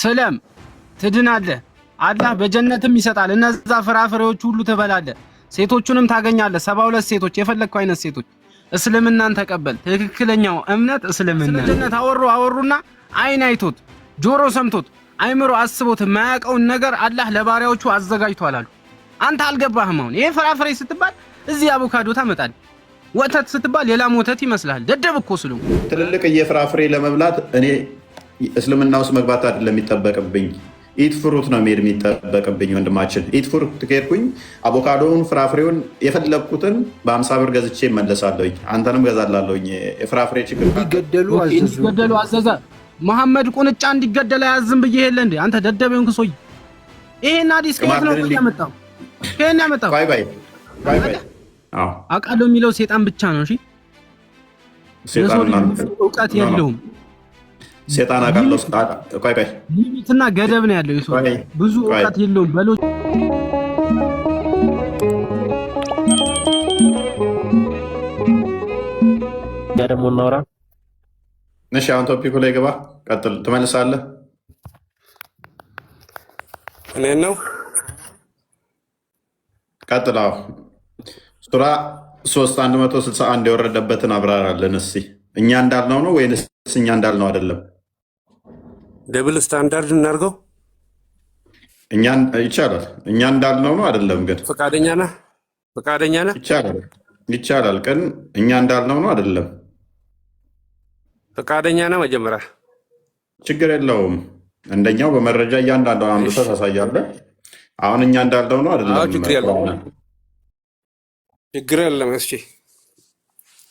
ስለም ትድናለህ። አላህ በጀነትም ይሰጣል። እነዛ ፍራፍሬዎች ሁሉ ትበላለህ። ሴቶቹንም ታገኛለህ። 72 ሴቶች፣ የፈለግከው አይነት ሴቶች። እስልምናን ተቀበል። ትክክለኛው እምነት እስልምና። ጀነት አወሩና አይን አይቶት ጆሮ ሰምቶት አይምሮ አስቦት የማያውቀውን ነገር አላህ ለባሪያዎቹ አዘጋጅቷል አሉ። አንተ አልገባህም። አሁን ይሄ ፍራፍሬ ስትባል እዚህ አቮካዶ ታመጣለህ። ወተት ስትባል ሌላም ወተት ይመስልሃል። ደደብ እኮ ስሉ ትልልቅ የፍራፍሬ ለመብላት እኔ እስልምና ውስጥ መግባት አይደለም የሚጠበቅብኝ፣ ኢት ፍሩት ነው መሄድ የሚጠበቅብኝ። ወንድማችን ኢት ፍሩት ከሄድኩኝ አቮካዶውን ፍራፍሬውን የፈለግኩትን በ50 ብር ገዝቼ እመለሳለሁኝ። አንተንም ገዛላለሁኝ። የፍራፍሬ ችግር እንዲገደሉ አዘዘ። መሐመድ ቁንጫ እንዲገደል አያዝም ብዬ የለ እንዴ? አንተ ደደበውን ክሶይ ይሄን አዲስ ከየት ነው ያመጣው? ከየት ነው ያመጣው? ባይ ባይ ባይ ባይ። አዎ አውቃለሁ የሚለው ሴጣን ብቻ ነው። እሺ ሴጣን እውቀት የለውም። ሴጣን አውቃለሁ። ቆይ ቆይ ሊሚትና ገደብ ነው ያለው። ይሰው ብዙ እውቀት የለውም። በሎ ደግሞ እናውራ። እሺ አሁን ቶፒኩ ላይ ገባ። ቀጥል፣ ትመልሳለህ። እኔ ነው ቀጥል። አዎ ሱራ 3:161 የወረደበትን አብራራለን እስኪ። እኛ እንዳልነው ነው ወይንስ እኛ እንዳልነው አይደለም? ደብል ስታንዳርድ እናድርገው። እኛ ይቻላል። እኛ እንዳልነው ነው አይደለም? ግን ፈቃደኛ ነህ? ፈቃደኛ ነህ? ይቻላል። ግን እኛ እንዳልነው ነው አይደለም? ፈቃደኛ ነህ? መጀመሪያ ችግር የለውም። እንደኛው በመረጃ እያንዳንዱ አንብተህ ታሳያለህ። አሁን እኛ እንዳልነው ነው አይደለም? ችግር የለም። እሺ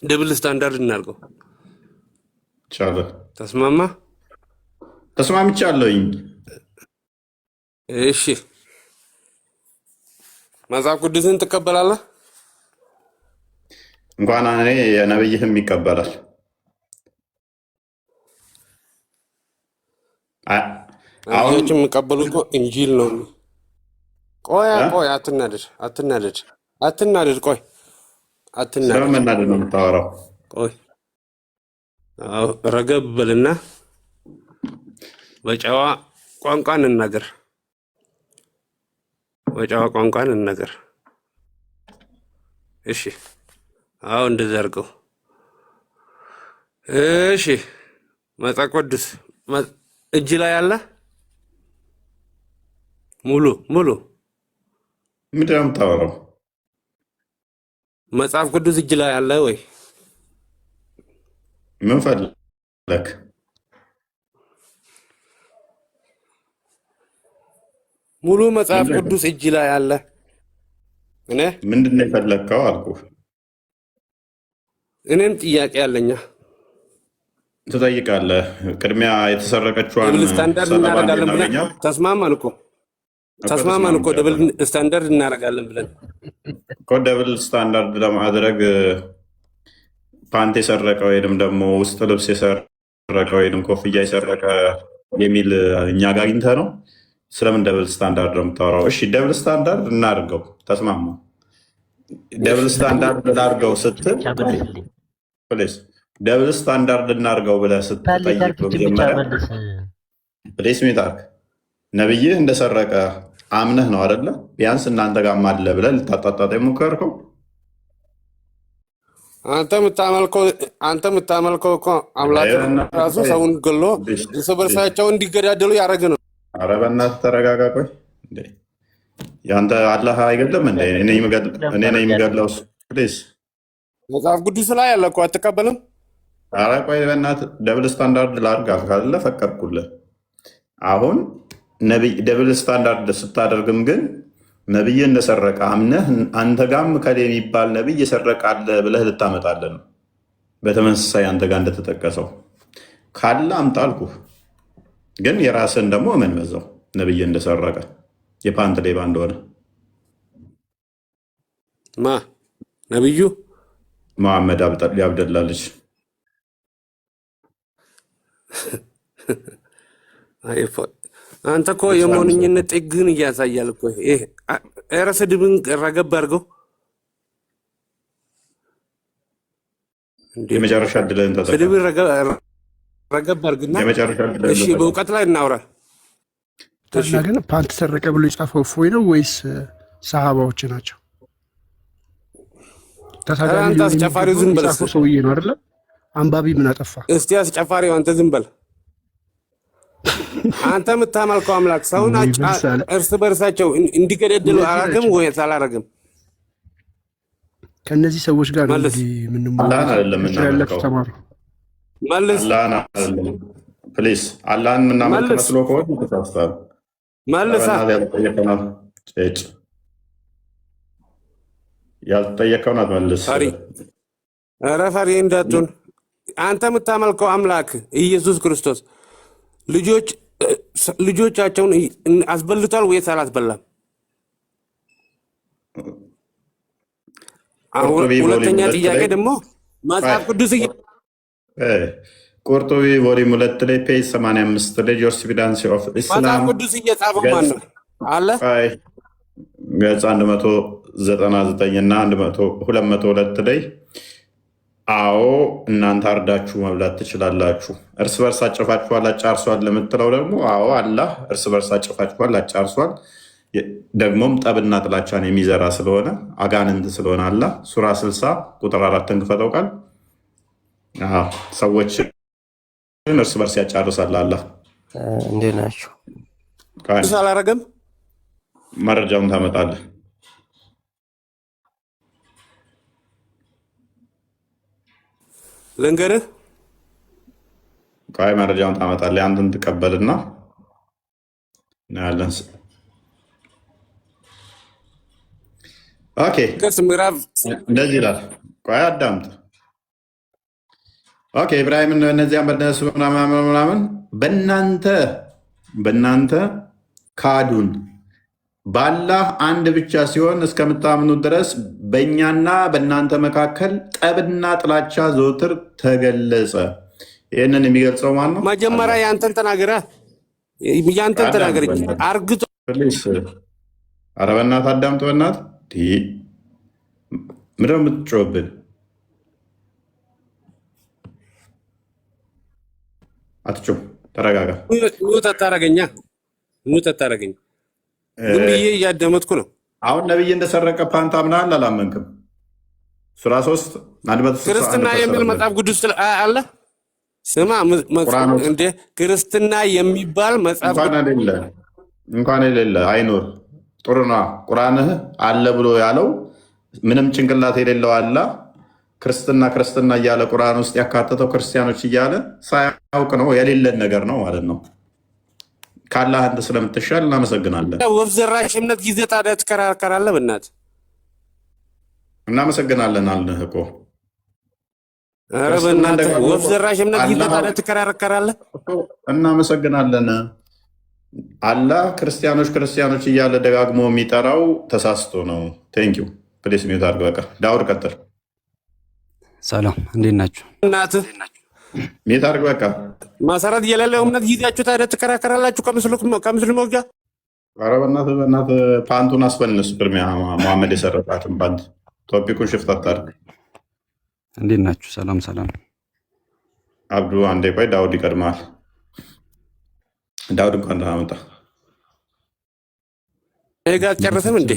ደብል ስታንዳርድ እናድርገው። ይቻላል። ተስማማ? ተስማምቻለሁኝ። እሺ መጽሐፍ ቅዱስን ትቀበላለህ? እንኳን እኔ የነብይህም ይቀበላል። አሁን የሚቀበሉ እኮ እንጂል ነው። ቆይ አትናደድ። ቆይ ስለመናደድ ነው የምታወራው? ቆይ ረገብ በልና በጨዋ ቋንቋ እንናገር። እሺ አዎ እንደዛ አድርገው። እሺ መጽሐፍ ቅዱስ እጅ ላይ አለ? ሙሉ ምንድን ነው የምታወራው? መጽሐፍ ቅዱስ እጅ ላይ አለ ወይ? ምን ፈለክ? ሙሉ መጽሐፍ ቅዱስ እጅ ላይ አለ? እኔ ምንድን ነው የፈለከው አልኩህ። እኔም ጥያቄ አለኛ። ትጠይቃለህ። ቅድሚያ የተሰረቀችዋን ስታንዳርድ እናደርጋለን ብለን ተስማማን እኮ ደብል ስታንዳርድ እናደርጋለን ብለን እኮ። ደብል ስታንዳርድ ለማድረግ ፓንት የሰረቀ ወይንም ደግሞ ውስጥ ልብስ የሰረቀ ወይንም ኮፍያ የሰረቀ የሚል እኛ ጋር አግኝተህ ነው? ስለምን ደብል ስታንዳርድ ነው የምታወራው? እሺ ደብል ስታንዳርድ እናድርገው። ተስማማ። ደብል ስታንዳርድ እናድርገው ስትል ደብል ስታንዳርድ እናድርገው ብለህ ስትጠይቅ ፕሌስ ሜታርክ ነብይህ እንደሰረቀ አምነህ ነው አይደለ? ቢያንስ እናንተ ጋርም አለ ብለህ ልታጣጣጣ የሞከርከው። አንተ የምታመልከው እኮ አምላክ ራሱ ሰውን ገሎ እርስ በርሳቸው እንዲገዳደሉ ያደረገ ነው። ኧረ በእናትህ ተረጋጋ። ቆይ ያንተ አላህ አይገድልም እንደ እኔ ነኝ የሚገድለው እሱ። ፕሊዝ መጽሐፍ ቅዱስ ላይ ያለ እኮ አትቀበልም? ኧረ ቆይ በእናትህ ደብል ስታንዳርድ ላድርግ ካለ ፈቀድኩልህ። አሁን ደብል ስታንዳርድ ስታደርግም ግን ነብይ እንደሰረቀ አምነህ አንተ ጋም ከሌ የሚባል ነብይ የሰረቀ አለ ብለህ ልታመጣለህ ነው። በተመሳሳይ አንተ ጋር እንደተጠቀሰው ካለ አምጣ አልኩህ። ግን የራስን ደግሞ እመን በዛው ነብይ እንደሰረቀ የፓንት ሌባ እንደሆነ። ማ ነብዩ መሐመድ አብደላ ልጅ አንተ እኮ የሞኝነት ጥግን እያሳያል እኮ። ኧረ ስድብን ረገብ አድርገው። የመጨረሻ ዕድልህን ተጠቀም። ስድብን ረገብ አድርግና እሺ፣ በእውቀት ላይ እናውራ። እና ግን ፓንት ሰረቀ ብሎ የጻፈው እፎይ ነው ወይስ ሰሃባዎች ናቸው? ተሳዳቢ አስጨፋሪው ዝም በል ሰውዬ ነው አይደለ? አንባቢ ምን አጠፋ? እስቲ አስጨፋሪው አንተ ዝም በል። አንተ የምታመልከው አምላክ ሰውን እርስ በርሳቸው እንዲገደደሉ አላረግም ወይስ አላረግም? ከነዚህ ሰዎች ጋር ነው እንግዲህ ምንድነው ተማሩ። መልስ ፕሊዝ። አላህን ምናመልክ መስሎ ከሆነ ተሳስተሃል። መልስ ያልጠየቀውን አትመልስ። ኧረ ፈሪ እንዳትሆን። አንተ የምታመልከው አምላክ ኢየሱስ ክርስቶስ ልጆቻቸውን አስበልቷል ወይስ አላስበላም? አሁን ሁለተኛ ጥያቄ ደግሞ መጽሐፍ ቅዱስ ቁርጡቢ ቮሊዩም 2 ላይ ፔጅ 85 ላይ ጁሪስፕሩደንስ ኦፍ ኢስላም መጽሐፍ ቅዱስ እየጻፈው ማን ነው አለ? ገጽ 199 እና 202 ላይ አዎ እናንተ አርዳችሁ መብላት ትችላላችሁ። እርስ በርስ አጨፋችኋል አጫርሷል ለምትለው ደግሞ አዎ አላህ እርስ በርስ አጨፋችኋል አጫርሷል። ደግሞም ጠብና ጥላቻን የሚዘራ ስለሆነ አጋንንት ስለሆነ አላህ ሱራ 60 ቁጥር 4 እንክፈተው ቃል ሰዎች እርስ በርስ ያጫርሳል አላህ። እንዴት ናችሁ? አላረገም። መረጃውን ታመጣለህ። ልንገርህ። ቃይ መረጃውን ታመጣለህ። አንተን ትቀበልና እናያለን። ኦኬ እንደዚህ ይላል። ቃይ አዳምጥ። ኦኬ ኢብራሂም እነዚያም በነሱ ምናምን በእናንተ ካዱን በአላህ አንድ ብቻ ሲሆን እስከምታምኑ ድረስ በእኛና በእናንተ መካከል ጠብና ጥላቻ ዘውትር ተገለጸ። ይህንን የሚገልጸው ማን ነው? መጀመሪያ ያንተን ተናገረ። ያንተን ተናገረ አርግቶ ኧረ በእናትህ አዳምጥ። በእናትህ ምንድን ነው የምትጮህብን? አትጮህ፣ ተረጋጋ። ሙት አታረገኝ። ዝም ብዬ እያዳመጥኩ ነው። አሁን ነብይ እንደሰረቀ ፓንት አምናል አላመንክም? ሱራ 3 ክርስትና የሚል መጽሐፍ ቅዱስ አለ። ስማ እንደ ክርስትና የሚባል መጽሐፍ እንኳን የሌለ አይኖር። ጥሩ ነው። ቁርአንህ አለ ብሎ ያለው ምንም ጭንቅላት የሌለው አላ ክርስትና እያለ ቁርአን ውስጥ ያካተተው ክርስቲያኖች እያለ ሳያውቅ ነው። የሌለን ነገር ነው ማለት ነው። ካላህ አንተ ስለምትሻል እናመሰግናለን። ወፍ ዘራሽ እምነት ጊዜ ታዲያ ትከራከራለህ? በእናትህ እናመሰግናለን አልንህ እኮ። ኧረ በእናትህ ወፍ ዘራሽ እምነት ጊዜ ታዲያ ትከራከራለህ? እናመሰግናለን። አላህ ክርስቲያኖች እያለ ደጋግሞ የሚጠራው ተሳስቶ ነው። ቴንኪው ፕሌስ ሚዩት አድርግ። በቃ ዳውድ ቀጥል። ሰላም እንዴት ናችሁ? እናትህ ሚዩት አድርግ። በቃ መሰረት የሌለው እምነት ጊዜያችሁ ታዲያ ትከራከራላችሁ ከምስሉ መውጊያ። ኧረ በእናትህ ፓንቱን አስፈንስ። ቅድሚያ መሐመድ የሰረቃትን ፓንት ቶፒኩን ሽፍት አታድርግ። እንዴት ናችሁ? ሰላም አብዱ አንዴ ቆይ፣ ዳውድ ይቀድማል። ዳውድ እንኳን ደህና መጣ። ጋር ጨረስም እንዴ?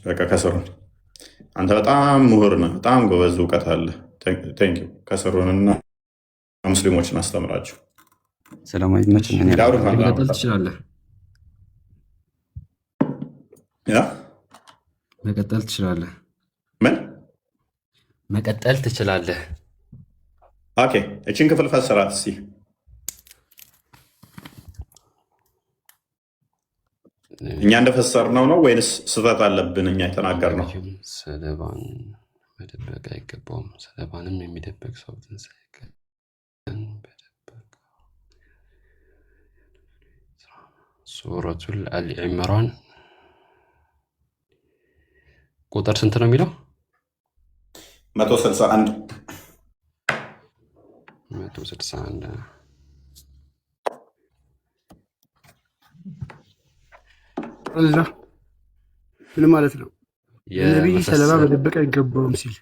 በቃ ከስሩን። አንተ በጣም ምሁር ነህ፣ በጣም ጎበዝ፣ እውቀት አለ። ቴንኪው። ከስሩንና ሙስሊሞችን አስተምራቸው። ሰላማዊ መቀጠል ትችላለህ። መቀጠል ትችላለህ። ምን መቀጠል ትችላለህ? ኦኬ፣ እችን ክፍል ፈስራት እስኪ። እኛ እንደፈሰርነው ነው ወይንስ ስህተት አለብን? እኛ የተናገርነው ሰለባን መደበቅ አይገባውም። ሰለባንም የሚደበቅ ሰው ትንሣኤ ሱረቱል አሊ ዒምራን ቁጥር ስንት ነው የሚለው? 161 ምን ማለት ነው? ነቢይ ሰለባ መደበቅ አይገባውም ሲል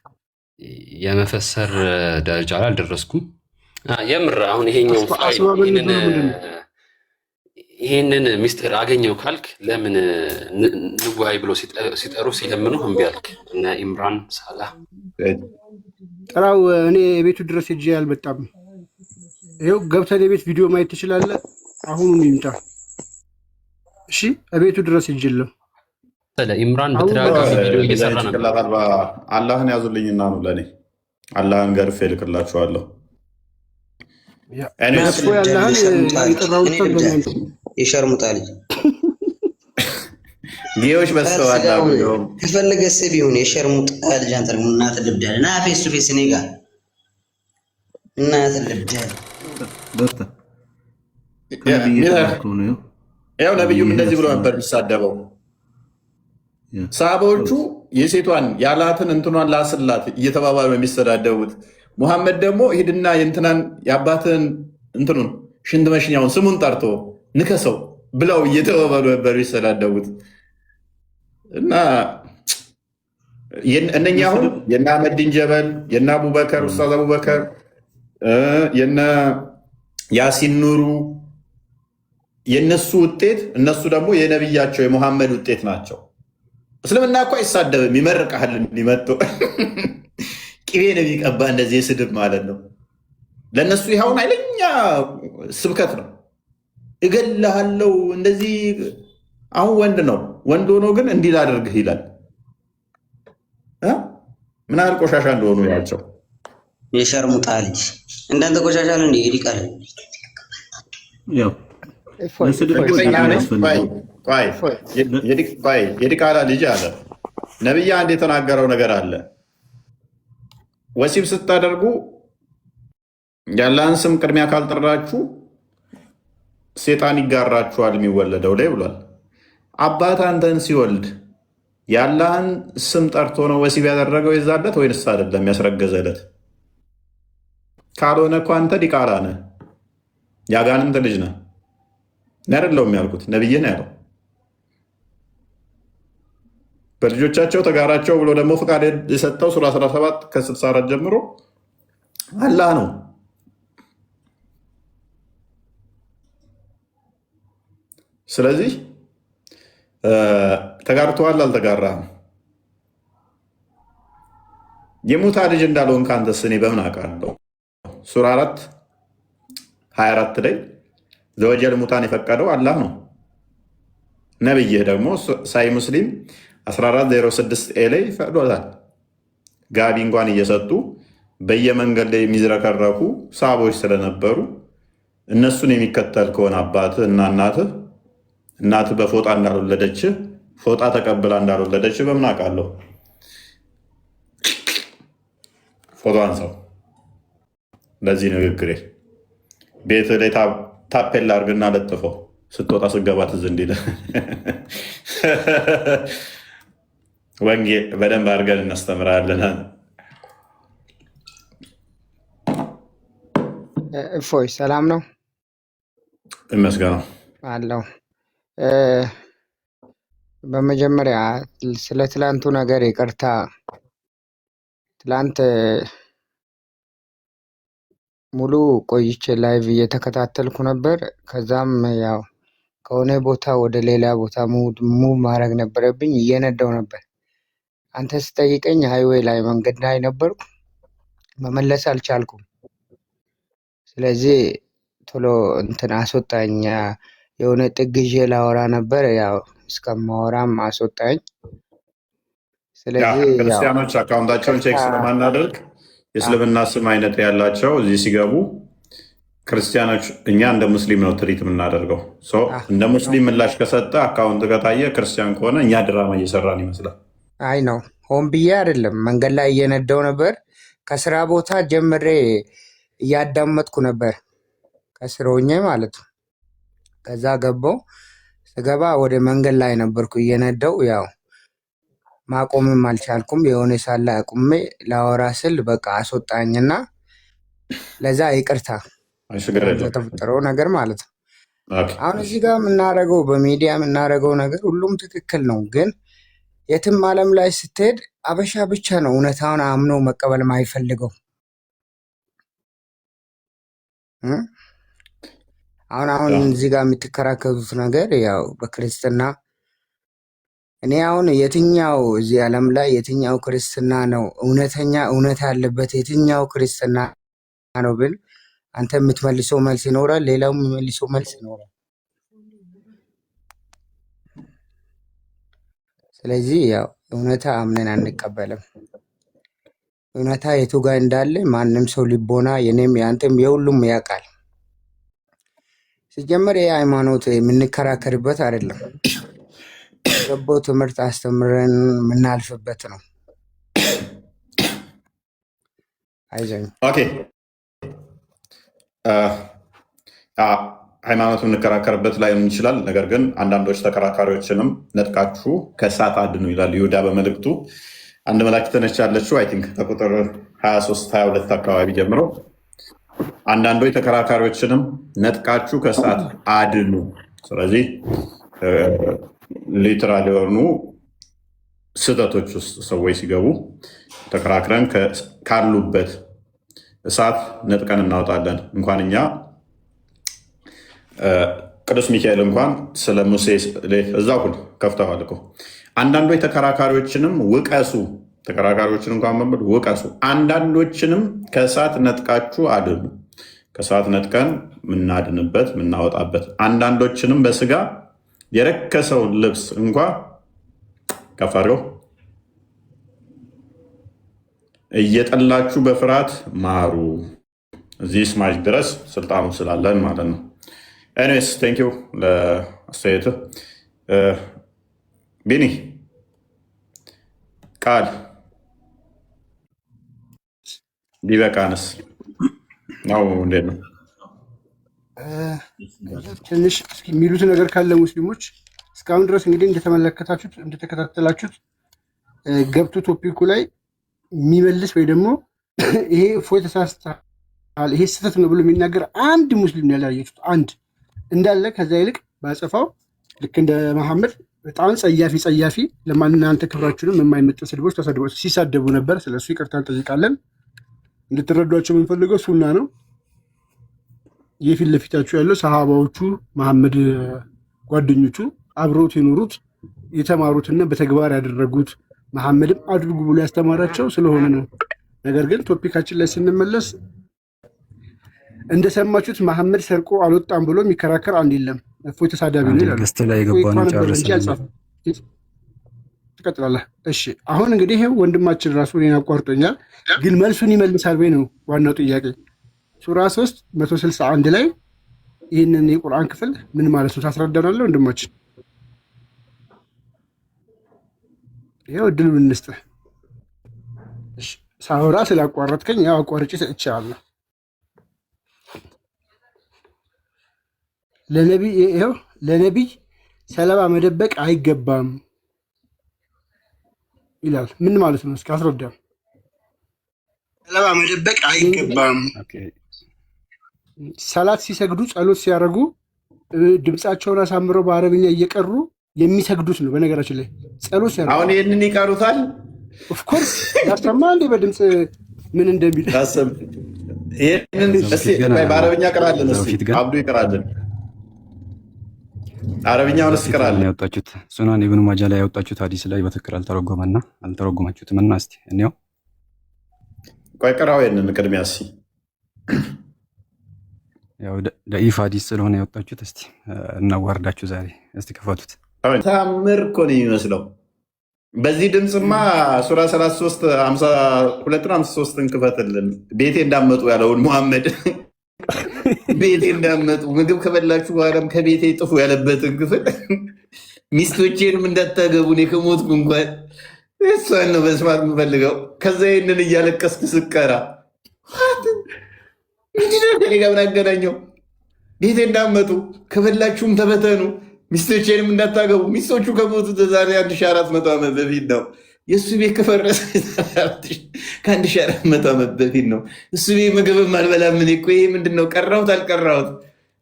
የመፈሰር ደረጃ ላይ አልደረስኩም። የምር አሁን ይሄኛው ይሄንን ሚስጥር አገኘው ካልክ ለምን ንዋይ ብሎ ሲጠሩ ሲለምኑ እምቢ አልክ? እነ ኢምራን ሳላህ ጥራው። እኔ የቤቱ ድረስ ሄጄ አልመጣም። ይኸው ገብተህ የቤት ቪዲዮ ማየት ትችላለህ። አሁኑን ይምጣ። እሺ እቤቱ ድረስ ሄጄለሁ። ኢምራን በተደጋጋሚ ቪዲዮ እየሰራ ነበር። አላህን ያዙልኝና ነው ለእኔ አላህን ገርፌ እልክላችኋለሁ። የሸርሙጣ ልጅ ጌዎች በስተዋል ከፈለገ ስ ቢሆን የሸርሙጣ ልጅ አንተ ደግሞ እናትህ ልብዳል እና ፌስ ቱ ፌስ እኔ ጋር እናትህ ልብዳል። ያው ነቢዩም እንደዚህ ብሎ ነበር የሚሳደበው። ሰሃባዎቹ የሴቷን ያላትን እንትኗን ላስላት እየተባባሉ የሚሰዳደቡት፣ ሙሐመድ ደግሞ ሂድና የእንትናን የአባትን እንትኑን ሽንት መሽኛውን ስሙን ጠርቶ ንከሰው ብለው እየተባባሉ ነበር የሚሰዳደቡት። እና እነኛ አሁን የነ አህመዲን ጀበል የነ አቡበከር ኡስታዝ አቡበከር የነ ያሲን ኑሩ የነሱ ውጤት፣ እነሱ ደግሞ የነቢያቸው የሙሐመድ ውጤት ናቸው። እስልምና እኮ አይሳደብም፣ ይመርቃል። እንዲመጡ ቅቤ ነው የሚቀባ፣ እንደዚህ የስድብ ማለት ነው። ለእነሱ ይኸውን ኃይለኛ ስብከት ነው። እገልሃለው እንደዚህ። አሁን ወንድ ነው፣ ወንድ ሆኖ ግን እንዲህ ላደርግህ ይላል። ምን ያህል ቆሻሻ እንደሆኑ ያቸው። የሸርሙጣ ልጅ እንዳንተ ቆሻሻ ነው እንዲ ይዲቃል። የዲቃላ ልጅ አለ ነቢይ አንድ የተናገረው ነገር አለ። ወሲብ ስታደርጉ ያላህን ስም ቅድሚያ ካልጠራችሁ ሴጣን ይጋራችኋል የሚወለደው ላይ ብሏል። አባት አንተን ሲወልድ ያላህን ስም ጠርቶ ነው ወሲብ ያደረገው የዛለት ወይንስ አይደለም ያስረገዘለት? ካልሆነ እኮ አንተ ዲቃላ ነህ፣ ያጋንንት ልጅ ነህ። አይደለውም ያልኩት ነብይ ነው ያለው። በልጆቻቸው ተጋራቸው ብሎ ደግሞ ፍቃድ የሰጠው ሱራ 17 ከ64 ጀምሮ አላህ ነው። ስለዚህ ተጋርተዋል አልተጋራህም። የሙታ ልጅ እንዳልሆን ከአንተስ እኔ በምን አውቃለሁ? ሱራ 4 24 ላይ ዘወጀል ሙታን የፈቀደው አላህ ነው። ነብይህ ደግሞ ሳይ ሙስሊም 1406 ላይ ፈቅዶታል። ጋቢ እንኳን እየሰጡ በየመንገድ ላይ የሚዝረከረኩ ሰሃቦች ስለነበሩ እነሱን የሚከተል ከሆነ አባትህ እና እናትህ በፎጣ እንዳልወለደችህ ፎጣ ተቀብላ እንዳልወለደችህ በምን አውቃለሁ? ፎቶ አንሳው። ለዚህ ንግግሬ ቤት ላይ ታፔላ አድርግና ለጥፈው ስትወጣ ስገባ ትዝ እንዲልህ። ወንጌል በደንብ አድርገን እናስተምራለን። እፎይ ሰላም ነው? ይመስገነው አለው። በመጀመሪያ ስለ ትላንቱ ነገር ይቅርታ። ትላንት ሙሉ ቆይቼ ላይቭ እየተከታተልኩ ነበር። ከዛም ያው ከሆነ ቦታ ወደ ሌላ ቦታ ሙቭ ማድረግ ነበረብኝ፣ እየነዳው ነበር። አንተ ስጠይቀኝ ሃይዌይ ላይ መንገድ ላይ ነበርኩ፣ መመለስ አልቻልኩም። ስለዚህ ቶሎ እንትን አስወጣኝ። የሆነ ጥግ ይዤ ላወራ ነበር፣ ያው እስከማወራም አስወጣኝ። ስለዚህ ክርስቲያኖች አካውንታቸውን ቼክ ስለማናደርግ የእስልምና ስም አይነት ያላቸው እዚህ ሲገቡ ክርስቲያኖች እኛ እንደ ሙስሊም ነው ትሪት የምናደርገው። እንደ ሙስሊም ምላሽ ከሰጠ አካውንት ከታየ ክርስቲያን ከሆነ እኛ ድራማ እየሰራን ይመስላል። አይ ነው ሆን ብዬ አይደለም። መንገድ ላይ እየነዳው ነበር። ከስራ ቦታ ጀምሬ እያዳመጥኩ ነበር፣ ከስር ሆኜ ማለት ነው። ከዛ ስገባ ወደ መንገድ ላይ ነበርኩ እየነዳው፣ ያው ማቆምም አልቻልኩም። የሆነ ሳላ አቁሜ ላወራ ስል በቃ አስወጣኝና ለዛ ይቅርታ ለተፈጠረው ነገር ማለት ነው። አሁን እዚህ ጋር የምናደርገው በሚዲያ የምናደርገው ነገር ሁሉም ትክክል ነው፣ ግን የትም ዓለም ላይ ስትሄድ አበሻ ብቻ ነው እውነታውን አምኖ መቀበል ማይፈልገው። አሁን እዚህ ጋር የምትከራከሩት ነገር ያው በክርስትና እኔ አሁን የትኛው እዚህ ዓለም ላይ የትኛው ክርስትና ነው እውነተኛ እውነት ያለበት የትኛው ክርስትና ነው ብል አንተ የምትመልሰው መልስ ይኖራል፣ ሌላው የሚመልሰው መልስ ይኖራል። ስለዚህ ያው እውነታ አምነን አንቀበልም። እውነታ የቱ ጋር እንዳለ ማንም ሰው ልቦና የኔም ያንተም የሁሉም ያውቃል። ሲጀመር የሃይማኖት የምንከራከርበት አይደለም። ገባው ትምህርት አስተምረን የምናልፍበት ነው። አይዘኝ ኦኬ ሃይማኖት የምንከራከርበት ላይ ይችላል። ነገር ግን አንዳንዶች ተከራካሪዎችንም ነጥቃችሁ ከእሳት አድኑ ይላል ይሁዳ በመልእክቱ። አንድ መላእክት ነች ያለችው አይ ቲንክ ከቁጥር 23 22 አካባቢ ጀምሮ አንዳንዶች ተከራካሪዎችንም ነጥቃችሁ ከእሳት አድኑ። ስለዚህ ሊትራል የሆኑ ስህተቶች ውስጥ ሰዎች ሲገቡ ተከራክረን ካሉበት እሳት ነጥቀን እናወጣለን። እንኳን እኛ ቅዱስ ሚካኤል እንኳን ስለ ሙሴ እዛው ሁሉ ከፍተዋል እኮ። አንዳንዶች ተከራካሪዎችንም ውቀሱ፣ ተከራካሪዎችን እንኳን መምድ ውቀሱ፣ አንዳንዶችንም ከእሳት ነጥቃችሁ አድኑ። ከእሳት ነጥቀን የምናድንበት የምናወጣበት፣ አንዳንዶችንም በስጋ የረከሰውን ልብስ እንኳ ከፍ አድርገው እየጠላችሁ በፍርሃት ማሩ። እዚህ ስማጅ ድረስ ስልጣኑ ስላለን ማለት ነው። ኤኒዌይስ ቴንክ ዩ ለአስተያየትህ ቢኒ። ቃል ቢበቃንስ ነው እንዴት ነው? ትንሽ የሚሉት ነገር ካለ ሙስሊሞች እስካሁን ድረስ እንግዲህ እንደተመለከታችሁት እንደተከታተላችሁት ገብቶ ቶፒኩ ላይ የሚመልስ ወይ ደግሞ ይሄ እፎይ ተሳስተሃል ይሄ ስህተት ነው ብሎ የሚናገር አንድ ሙስሊም ያላያችሁት አንድ እንዳለ። ከዛ ይልቅ ባጸፋው ልክ እንደ መሐመድ በጣም ጸያፊ ለማንናንተ ክብራችሁንም የማይመጥን ስድቦች ሲሳደቡ ነበር። ስለሱ ይቅርታ እንጠይቃለን። እንድትረዷቸው የምንፈልገው ሱና ነው። የፊት ለፊታችሁ ያለው ሰሃባዎቹ መሐመድ ጓደኞቹ አብረውት የኖሩት የተማሩትና በተግባር ያደረጉት መሐመድም አድርጉ ብሎ ያስተማራቸው ስለሆነ ነው። ነገር ግን ቶፒካችን ላይ ስንመለስ እንደሰማችሁት መሐመድ ሰርቆ አልወጣም ብሎ የሚከራከር አንድ የለም። እፎይ ተሳዳቢ ነው ይላል። ትቀጥላለህ። እሺ አሁን እንግዲህ ይሄው ወንድማችን ራሱ እኔን አቋርጦኛል፣ ግን መልሱን ይመልሳል ወይ ነው ዋናው ጥያቄ። ሱራ 3 161 ላይ ይህንን የቁርአን ክፍል ምን ማለት ነው ታስረዳናለህ ወንድማችን? ይኸው እድል ብንስጥህ። ሳውራ ስላቋረጥከኝ ያው አቋርጬ ሰጥቻለሁ። ለነቢይ ሰለባ መደበቅ አይገባም ይላል። ምን ማለት ነው? እስኪ አስረዳም። ሰለባ መደበቅ አይገባም። ሰላት ሲሰግዱ ጸሎት ሲያደርጉ ድምፃቸውን አሳምረው በአረብኛ እየቀሩ የሚሰግዱት ነው። በነገራችን ላይ ጸሎት ሲያደርጉ አሁን ይህንን ይቀሩታል። ኦፍኮርስ ያሰማ እንዴ በድምፅ ምን እንደሚል በአረብኛ ቅራለን። አብዱ ይቅራለን። አረብኛውን እስቅራለን ያወጣችሁት ሱናን ኢብኑ ማጃ ላይ ያወጣችሁት ሀዲስ ላይ በትክክል አልተረጎመና አልተረጎማችሁትም እና እስቲ እኔው ቆይ ቅራው ይህንን ቅድሚያ እስኪ ያው ደኢፍ ሀዲስ ስለሆነ ያወጣችሁት እስቲ እናዋርዳችሁ ዛሬ እስቲ ከፈቱት። ታምር እኮ ነው የሚመስለው። በዚህ ድምፅማ ሱራ 33 52 53ን ክፈትልን። ቤቴ እንዳመጡ ያለውን ሙሐመድ ቤቴ እንዳመጡ ምግብ ከበላችሁ በኋላም ከቤቴ ጥፉ ያለበትን ክፍል ሚስቶቼንም እንዳታገቡ እኔ ከሞትኩ እንኳን እሷን ነው መስማት የምፈልገው። ከዛ ይህንን እያለቀስክ ስቀራ ምንድነው ጋር ምን አገናኘው? ቤቴ እንዳመጡ ከበላችሁም ተበተኑ ሚስቶቼንም እንዳታገቡ። ሚስቶቹ ከሞቱት ዛሬ 1400 ዓመት በፊት ነው። የእሱ ቤት ከፈረሰ ከ1400 ዓመት በፊት ነው። እሱ ቤት ምግብም አልበላም። እኔ እኮ ይሄ ምንድን ነው? ቀራሁት አልቀራሁት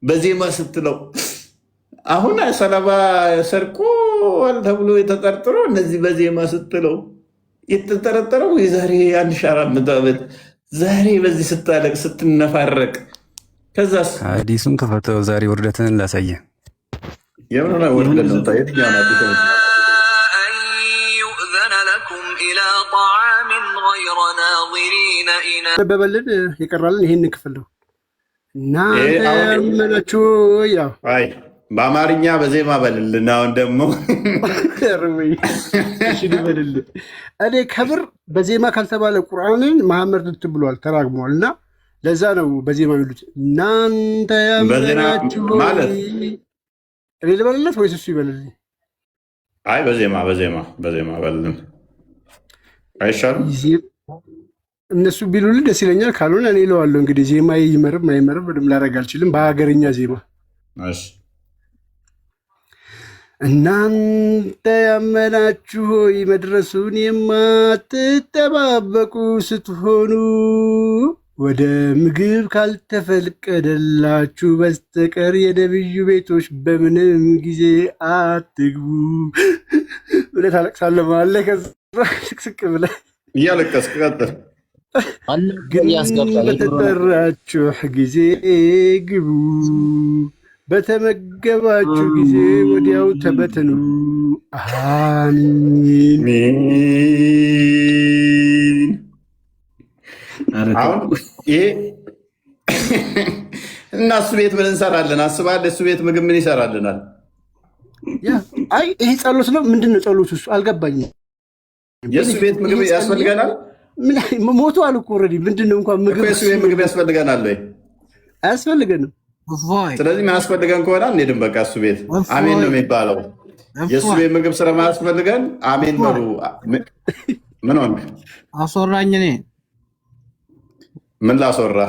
በዜማ ስትለው አሁን ሰለባ ሰርቆ ተብሎ የተጠርጥሮ እነዚህ በዜማ ስትለው የተጠረጠረው የዛሬ 1400 ዓመት ዛሬ በዚህ ስታለቅ ስትነፋረቅ ከዛስ ሐዲሱን ከፈተው ዛሬ ውርደትን ላሳየ የምን ነው ውርደት ነው? የትኛው ነው አዲስ ነው? በበልን የቀራልን ይሄን ክፍል ነው እና ምናችሁ ያው አይ በአማርኛ በዜማ በልልና አሁን ደግሞ እኔ ከብር በዜማ ካልተባለ ቁርአንን መሐመድ ብሏል ተራግሟል። እና ለዛ ነው በዜማ የሚሉት። እናንተ ያመናችሁ ማለት እኔ ልበልለት ወይስ እሱ ይበልልኝ? አይ በዜማ በልልን አይሻልም? እነሱ ቢሉልን ደስ ይለኛል። ካልሆነ እኔ እለዋለሁ። እንግዲህ ዜማ ይመርም አይመርም ምንም ላደርግ አልችልም። በሀገርኛ ዜማ እሺ። እናንተ ያመናችሁ ሆይ መድረሱን የማትጠባበቁ ስትሆኑ ወደ ምግብ ካልተፈቀደላችሁ በስተቀር የነብዩ ቤቶች በምንም ጊዜ አትግቡ ብለህ ታለቅሳለህ ማለት ከዛ ስቅስቅ ብለህ እያለቀስክ ቀጥል። ግን በተጠራችሁ ጊዜ ግቡ፣ በተመገባችሁ ጊዜ ወዲያው ተበተኑ። አሚን። አሁን ይሄ እና እሱ ቤት ምን እንሰራለን አስባለህ? እሱ ቤት ምግብ ምን ይሰራልናል? አይ ይሄ ጸሎት ነው። ምንድን ነው ጸሎት? እሱ አልገባኝም። የእሱ ቤት ምግብ ያስፈልገናል? ሞቱ አሉ እኮ ኦልሬዲ። ምንድን ነው እንኳን ምግብ የእሱ ቤት ምግብ ያስፈልገናል ወይ? አያስፈልገንም። ስለዚህ ማያስፈልገን ከሆነ አንሄድም። በቃ እሱ ቤት አሜን ነው የሚባለው። የእሱ ቤት ምግብ ስለማያስፈልገን አሜን በሉ። ምን ሆንክ? አስወራኝ። እኔ ምን ላስወራ?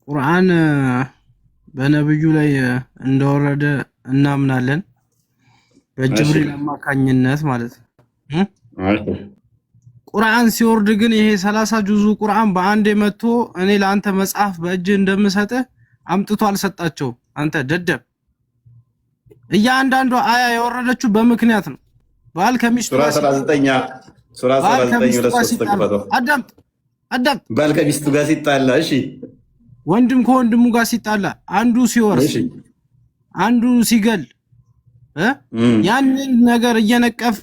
ቁርአን በነብዩ ላይ እንደወረደ እናምናለን፣ በጅብሪል አማካኝነት ማለት ነው። ቁርአን ሲወርድ ግን ይሄ 30 ጁዙ ቁርአን በአንዴ መጥቶ እኔ ለአንተ መጽሐፍ በእጅ እንደምሰጥህ አምጥቶ አልሰጣቸው። አንተ ደደብ፣ እያንዳንዱ አያ የወረደችው በምክንያት ነው። ባል ከሚስቱ ሱራ 39 አዳምጥ። ባል ከሚስቱ ጋር ሲጣላ፣ እሺ፣ ወንድም ከወንድሙ ጋር ሲጣላ፣ አንዱ ሲወርስ፣ አንዱ ሲገል ያንን ነገር እየነቀፈ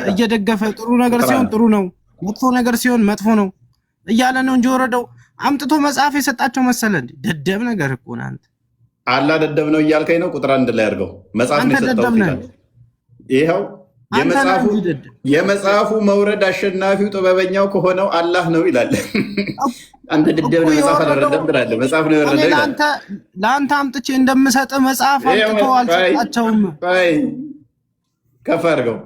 እየደገፈ ጥሩ ነገር ሲሆን ጥሩ ነው፣ መጥፎ ነገር ሲሆን መጥፎ ነው እያለ ነው እንጂ ወረደው አምጥቶ መጽሐፍ የሰጣቸው መሰለ እንዴ? ደደብ ነገር እኮ ነው አንተ። አላህ ደደብ ነው እያልከኝ ነው? ቁጥር 1 ላይ አድርገው መጽሐፍ ነው የሰጠው ይላል። ይሄው የመጽሐፉ መውረድ አሸናፊው ጥበበኛው ከሆነው አላህ ነው ይላል። አንተ ደደብ ነው፣ መጽሐፍ አልወረደም ትላለህ። መጽሐፍ ነው የወረደው ይላል። ለአንተ አምጥቼ እንደምሰጥ መጽሐፍ አምጥቶ አልሰጣቸውም። ከፍ አድርገው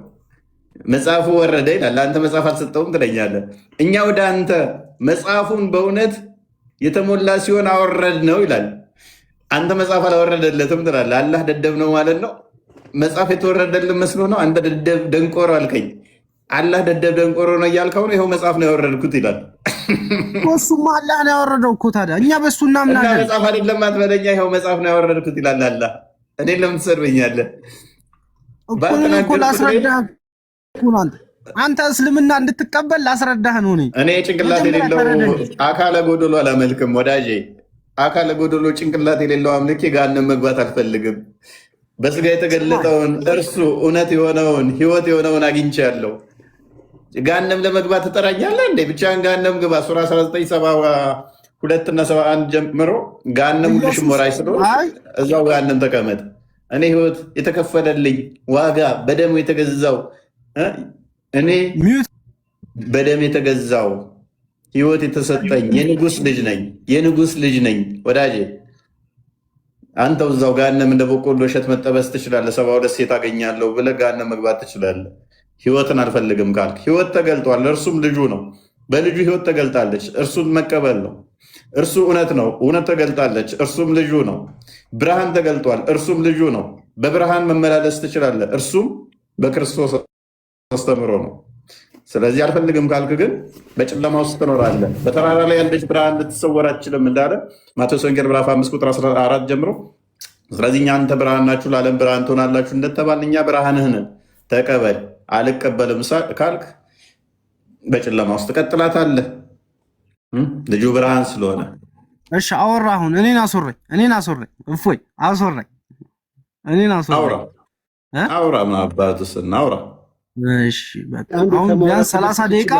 መጽሐፉ ወረደ ይላል። ለአንተ መጽሐፍ አልሰጠውም ትለኛለህ። እኛ ወደ አንተ መጽሐፉን በእውነት የተሞላ ሲሆን አወረድ ነው ይላል። አንተ መጽሐፍ አላወረደለትም ትላለህ። አላህ ደደብ ነው ማለት ነው። መጽሐፍ የተወረደልን መስሎ ነው። አንተ ደደብ ደንቆሮ አልከኝ። አላህ ደደብ ደንቆሮ ነው እያልከው ነው። ይኸው መጽሐፍ ነው ያወረድኩት ይላል። እሱማ አላህ ነው ያወረደው እኮ። ታዲያ እኛ በእሱ እናምናለን። እና መጽሐፍ አይደለም አትበለኛ። ይኸው መጽሐፍ ነው ያወረድኩት ይላል አላህ። እኔን ለምን ትሰድበኛለህ? አንተ እስልምና እንድትቀበል ላስረዳህ ነው። እኔ ጭንቅላት የሌለው አካለ ጎደሎ አላመልክም ወዳጄ። አካለ ጎደሎ ጭንቅላት የሌለው አምልኬ ገሃነም መግባት አልፈልግም። በስጋ የተገለጠውን እርሱ እውነት የሆነውን ህይወት የሆነውን አግኝቻለሁ። ገሃነም ለመግባት ትጠራኛለህ እንዴ? ብቻህን ገሃነም ግባ። ሱራ 1972 እና 71 ጀምሮ ገሃነም ሁልሽም ወራሽ ስለሆነ እዛው ገሃነም ተቀመጥ። እኔ ህይወት የተከፈለልኝ ዋጋ በደሙ የተገዛው እኔ በደም የተገዛው ህይወት የተሰጠኝ የንጉስ ልጅ ነኝ ወዳጄ። አንተው እዛው ገሃነም እንደ በቆሎ እሸት መጠበስ ትችላለህ። 72 ሴት አገኛለሁ ብለህ ገሃነም መግባት ትችላለህ። ህይወትን አልፈልግም ካልክ ህይወት ተገልጧል፣ እርሱም ልጁ ነው። በልጁ ህይወት ተገልጣለች፣ እርሱን መቀበል ነው። እርሱ እውነት ነው፣ እውነት ተገልጣለች፣ እርሱም ልጁ ነው። ብርሃን ተገልጧል፣ እርሱም ልጁ ነው። በብርሃን መመላለስ ትችላለህ፣ እርሱም በክርስቶስ አስተምሮ ነው። ስለዚህ አልፈልግም ካልክ ግን በጨለማ ውስጥ ትኖራለህ። በተራራ ላይ ያለች ብርሃን ልትሰወር አትችልም እንዳለ ማቴዎስ ወንጌል ምዕራፍ 5 ቁጥር 14 ጀምሮ። ስለዚህ እኛ አንተ ብርሃን ናችሁ ለዓለም ብርሃን ትሆናላችሁ እንደተባል እኛ ብርሃንህን ተቀበል። አልቀበልም ካልክ በጨለማ ውስጥ ቀጥላታለህ። ልጁ ብርሃን ስለሆነ እሺ አወራ። አሁን እኔን አስወራኝ። እፎይ አስወራኝ። እኔን አስወራኝ። አውራ ምን አባትስ እናውራ። እሺ በቃ አሁን ቢያንስ 30 ደቂቃ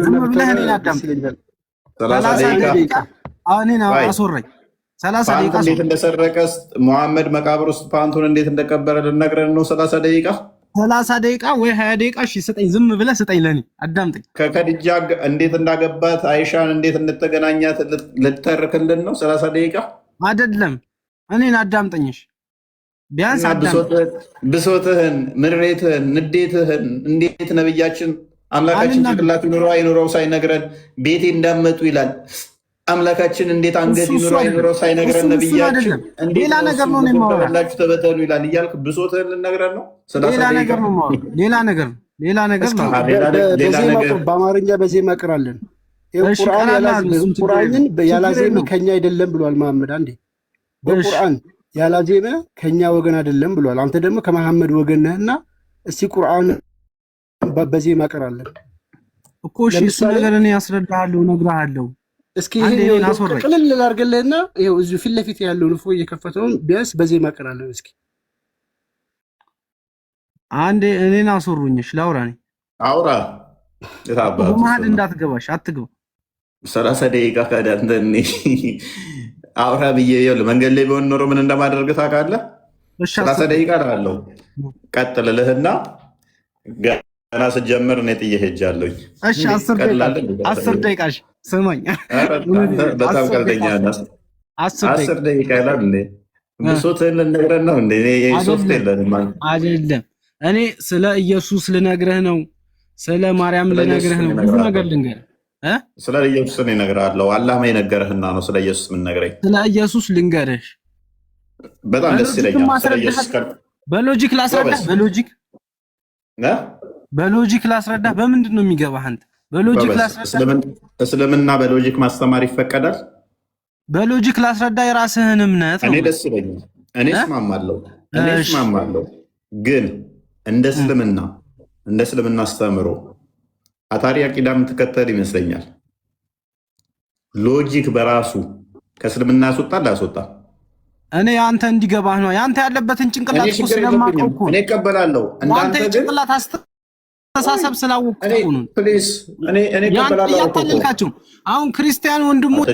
ዝም ብለህ እኔን አዳምጥ። 30 ደቂቃ እኔን አስወራኝ። 30 ደቂቃ እንዴት እንደሰረቀ መሐመድ መቃብር ውስጥ ፓንቱን እንዴት እንደቀበረ ልነግረን ነው። 30 ደቂቃ 30 ደቂቃ ወይ 20 ደቂቃ እሺ ስጠኝ። ዝም ብለህ ስጠኝ፣ ለኔ አዳምጠኝ። ከከድጃ እንዴት እንዳገባት አይሻን እንዴት እንደተገናኛት ልተርክልን ነው 30 ደቂቃ አይደለም። እኔን አዳምጠኝሽ ቢያንስ ብሶትህን፣ ምሬትህን፣ ንዴትህን እንዴት ነብያችን አምላካችን ጭንቅላት ይኑረው አይኑረው ሳይነግረን ቤቴ እንዳመጡ ይላል። አምላካችን እንዴት አንገት ይኑረው አይኑረው ሳይነግረን ነብያችን ሌላ ነገር ነው የማወራላችሁ ተበተኑ ይላል እያልክ ብሶትህን ልነግረን ነው። ሌላ ነገር ነው ሌላ ነገር በአማርኛ በዜማ ቅራለን። ቁርአንን ያላዜመ ከኛ አይደለም ብሏል መሐመድ። አንዴ በቁርአን ያላዜመ ከኛ ወገን አይደለም ብሏል። አንተ ደግሞ ከመሐመድ ወገን ነህና እስቲ ቁርአን በዜማ ቅራለን እኮ። እሺ እሱ ነገር እኔ ያስረዳሃለሁ፣ እነግርሃለሁ። እስኪ ይሄን ቅልል ላድርግልህና ይኸው እዚሁ ፊት ለፊት ያለውን እፎይ እየከፈተውን ቢያንስ በዜማ ቅራለን እስኪ። አንዴ እኔን አስወሩኝሽ ላውራ ነኝ። አውራ በመሀል እንዳትገባሽ፣ አትግባ። 30 ደቂቃ ካዳንተኔ አውራ ብዬ ይኸውልህ፣ መንገድ ላይ ቢሆን ኖሮ ምን እንደማደርግ ታውቃለህ? 30 ደቂቃ እላለሁ ቀጥልልህና ገና ስጀምር እኔ ጥዬ ሄጃለሁኝ። እሺ 10 ደቂቃ ስማኝ። በጣም ቀልደኛ ነህ። 10 ደቂቃ ይላል እንዴ? ብሶትህን ልነግረን ነው እንዴ? ሶፍት የለንም አይደለም። እኔ ስለ ኢየሱስ ልነግርህ ነው፣ ስለ ማርያም ልነግርህ ነው፣ ብዙ ነገር ልንገርህ። ስለ ኢየሱስ እኔ እነግርሃለሁ። አላህ የነገረህና ነው ስለ ኢየሱስ ምን ነግረኝ? ስለ ኢየሱስ ልንገርህ። በጣም ደስ ይለኛል። ስለ ኢየሱስ በሎጂክ ላስረዳህ። በሎጂክ ላስረዳህ። በምንድን ነው የሚገባህ አንተ? በሎጂክ ላስረዳህ። እስልምና በሎጂክ ማስተማር ይፈቀዳል? በሎጂክ ላስረዳህ የራስህን እምነት። እኔ ደስ ይለኛል። እኔ እስማማለሁ። ግን እንደ እስልምና አስተምሮ አታሪ አቂዳ የምትከተል ይመስለኛል። ሎጂክ በራሱ ከእስልምና ያስወጣል አያስወጣም? እኔ አንተ እንዲገባህ ነው። ያንተ ያለበትን ጭንቅላት እኮ ስለማውቀው እኮ እኔ እቀበላለሁ። እንዳንተ ጭንቅላት አስተሳሰብ ስላወቅኩ ነው። እኔ እቀበላለሁ። ያታለልካቸው አሁን ክርስቲያን ወንድሞች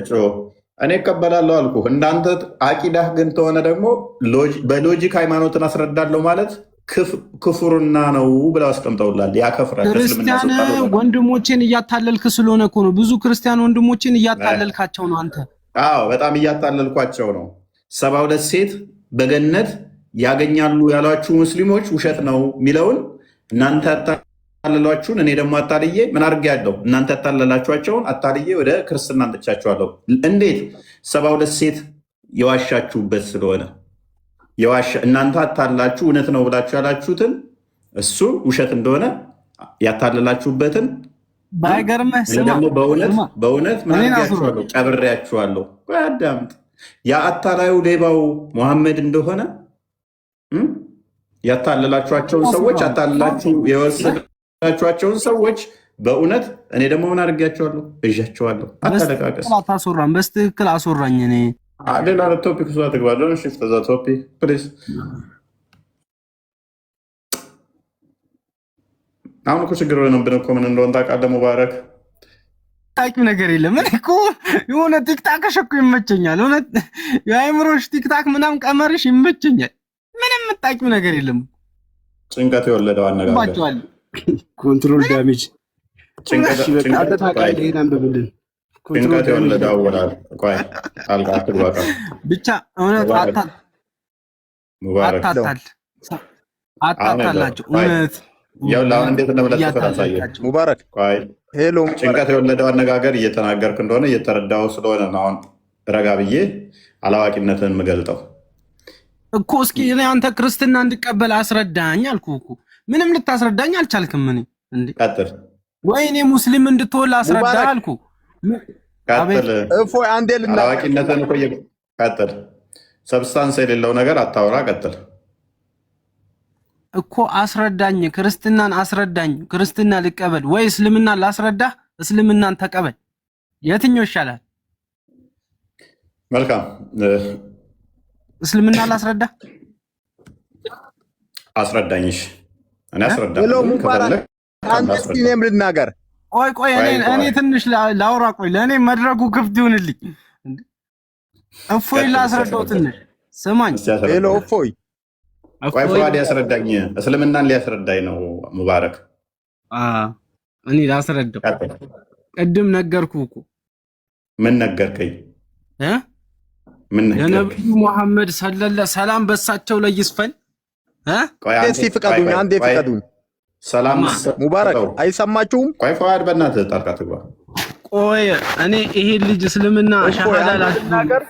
እኔ እቀበላለሁ አልኩህ። እንዳንተ አቂዳህ ግን ተሆነ ደግሞ በሎጂክ ሃይማኖትን አስረዳለሁ ማለት ክፉርና ነው ብለው አስቀምጠውላል። ያከፍራል። ክርስቲያን ወንድሞችን እያታለልክ ስለሆነ እኮ ነው። ብዙ ክርስቲያን ወንድሞችን እያታለልካቸው ነው አንተ። አዎ በጣም እያታለልኳቸው ነው። 72 ሴት በገነት ያገኛሉ ያሏችሁ ሙስሊሞች ውሸት ነው የሚለውን እናንተ ያታለሏችሁን እኔ ደግሞ አታልዬ ምን አድርጌያለሁ? እናንተ ያታለላችኋቸውን አታልዬ ወደ ክርስትና አንጥቻችኋለሁ። እንዴት? 72 ሴት የዋሻችሁበት ስለሆነ እናንተ አታላችሁ እውነት ነው ብላችሁ ያላችሁትን እሱ ውሸት እንደሆነ ያታለላችሁበትን ባይገርምህ ደግሞ በእውነት ምን አድርጌያችኋለሁ? ቀብሬያችኋለሁ። አዳምጥ። የአታላዩ ሌባው መሐመድ እንደሆነ ያታለላችኋቸውን ሰዎች አታለላችሁ የወሰዳችኋቸውን ሰዎች በእውነት እኔ ደግሞ ምን አድርጌያቸዋለሁ? እዣቸዋለሁ። አታለቃቀስ። አታስወራም። በስትክክል አስወራኝ። እኔ ሌላ ቶፒክ ሱ ትግባለ ሽፍት ዛ ቶፒክ ፕሊዝ። አሁን እኮ ችግር ሆነብን እኮ ምን እንደሆነ ታውቃለህ ሙባረክ? ታውቂው ነገር የለም። እኔ እኮ የሆነ ቲክታክሽ እኮ ይመቸኛል። እውነት የአይምሮሽ ቲክታክ ምናምን ቀመርሽ ይመቸኛል። ምንም የምታውቂው ነገር የለም። ጭንቀት የወለደው አነጋገር ኮንትሮል ዳሜጅ ጭንቀት የወለደው አወራል። ብቻ እውነት አታታላቸው። እውነት አሁን እንዴት እንደምለጥፈት አሳየህ ሙባረክ። ጭንቀት የወለደው አነጋገር እየተናገርክ እንደሆነ እየተረዳው ስለሆነ ነው አሁን ረጋ ብዬ አላዋቂነትን የምገልጠው እኮ። እስኪ እኔ አንተ ክርስትና እንድቀበል አስረዳኝ አልኩህ እኮ። ምንም ልታስረዳኝ አልቻልክም። ምን እንዴ? ቀጥል። ወይ እኔ ሙስሊም እንድትወል አስረዳ አልኩህ። ቀጥል። አንዴ አላዋቂነትን እኮ ቀጥል። ሰብስታንስ የሌለው ነገር አታውራ። ቀጥል እኮ አስረዳኝ። ክርስትናን አስረዳኝ። ክርስትና ልቀበል ወይ እስልምና ላስረዳህ? እስልምናን ተቀበል። የትኛው ይሻላል? መልካም እስልምና ላስረዳ አስረዳኝሽ። እኔ አስረዳ ሄሎ ሙባረክ አንተ እስኪ እኔም ልናገር። ቆይ እኔ ትንሽ ላውራ። ቆይ ለእኔ መድረኩ ክፍት ይሁንልኝ። እፎይ ላስረዳው ትንሽ ስማኝ። ሄሎ እፎይ ቆይ ፉአድ ያስረዳኝ። እስልምናን ሊያስረዳኝ ነው ሙባረክ። እኔ ላስረዳው። ቅድም ነገርኩ እኮ። ምን ነገርከኝ? የነብዩ መሐመድ ሰላም በሳቸው ላይ ይስፈን። እስቲ ፍቀዱኝ፣ አንዴ ፍቀዱኝ። ሰላም ሙባረክ አይሰማችሁም? ቆይ ፉአድ በእናትህ ጣልቃ ትግባ። ቆይ እኔ ይሄ ልጅ እስልምና ሻሃዳ ላስናገር።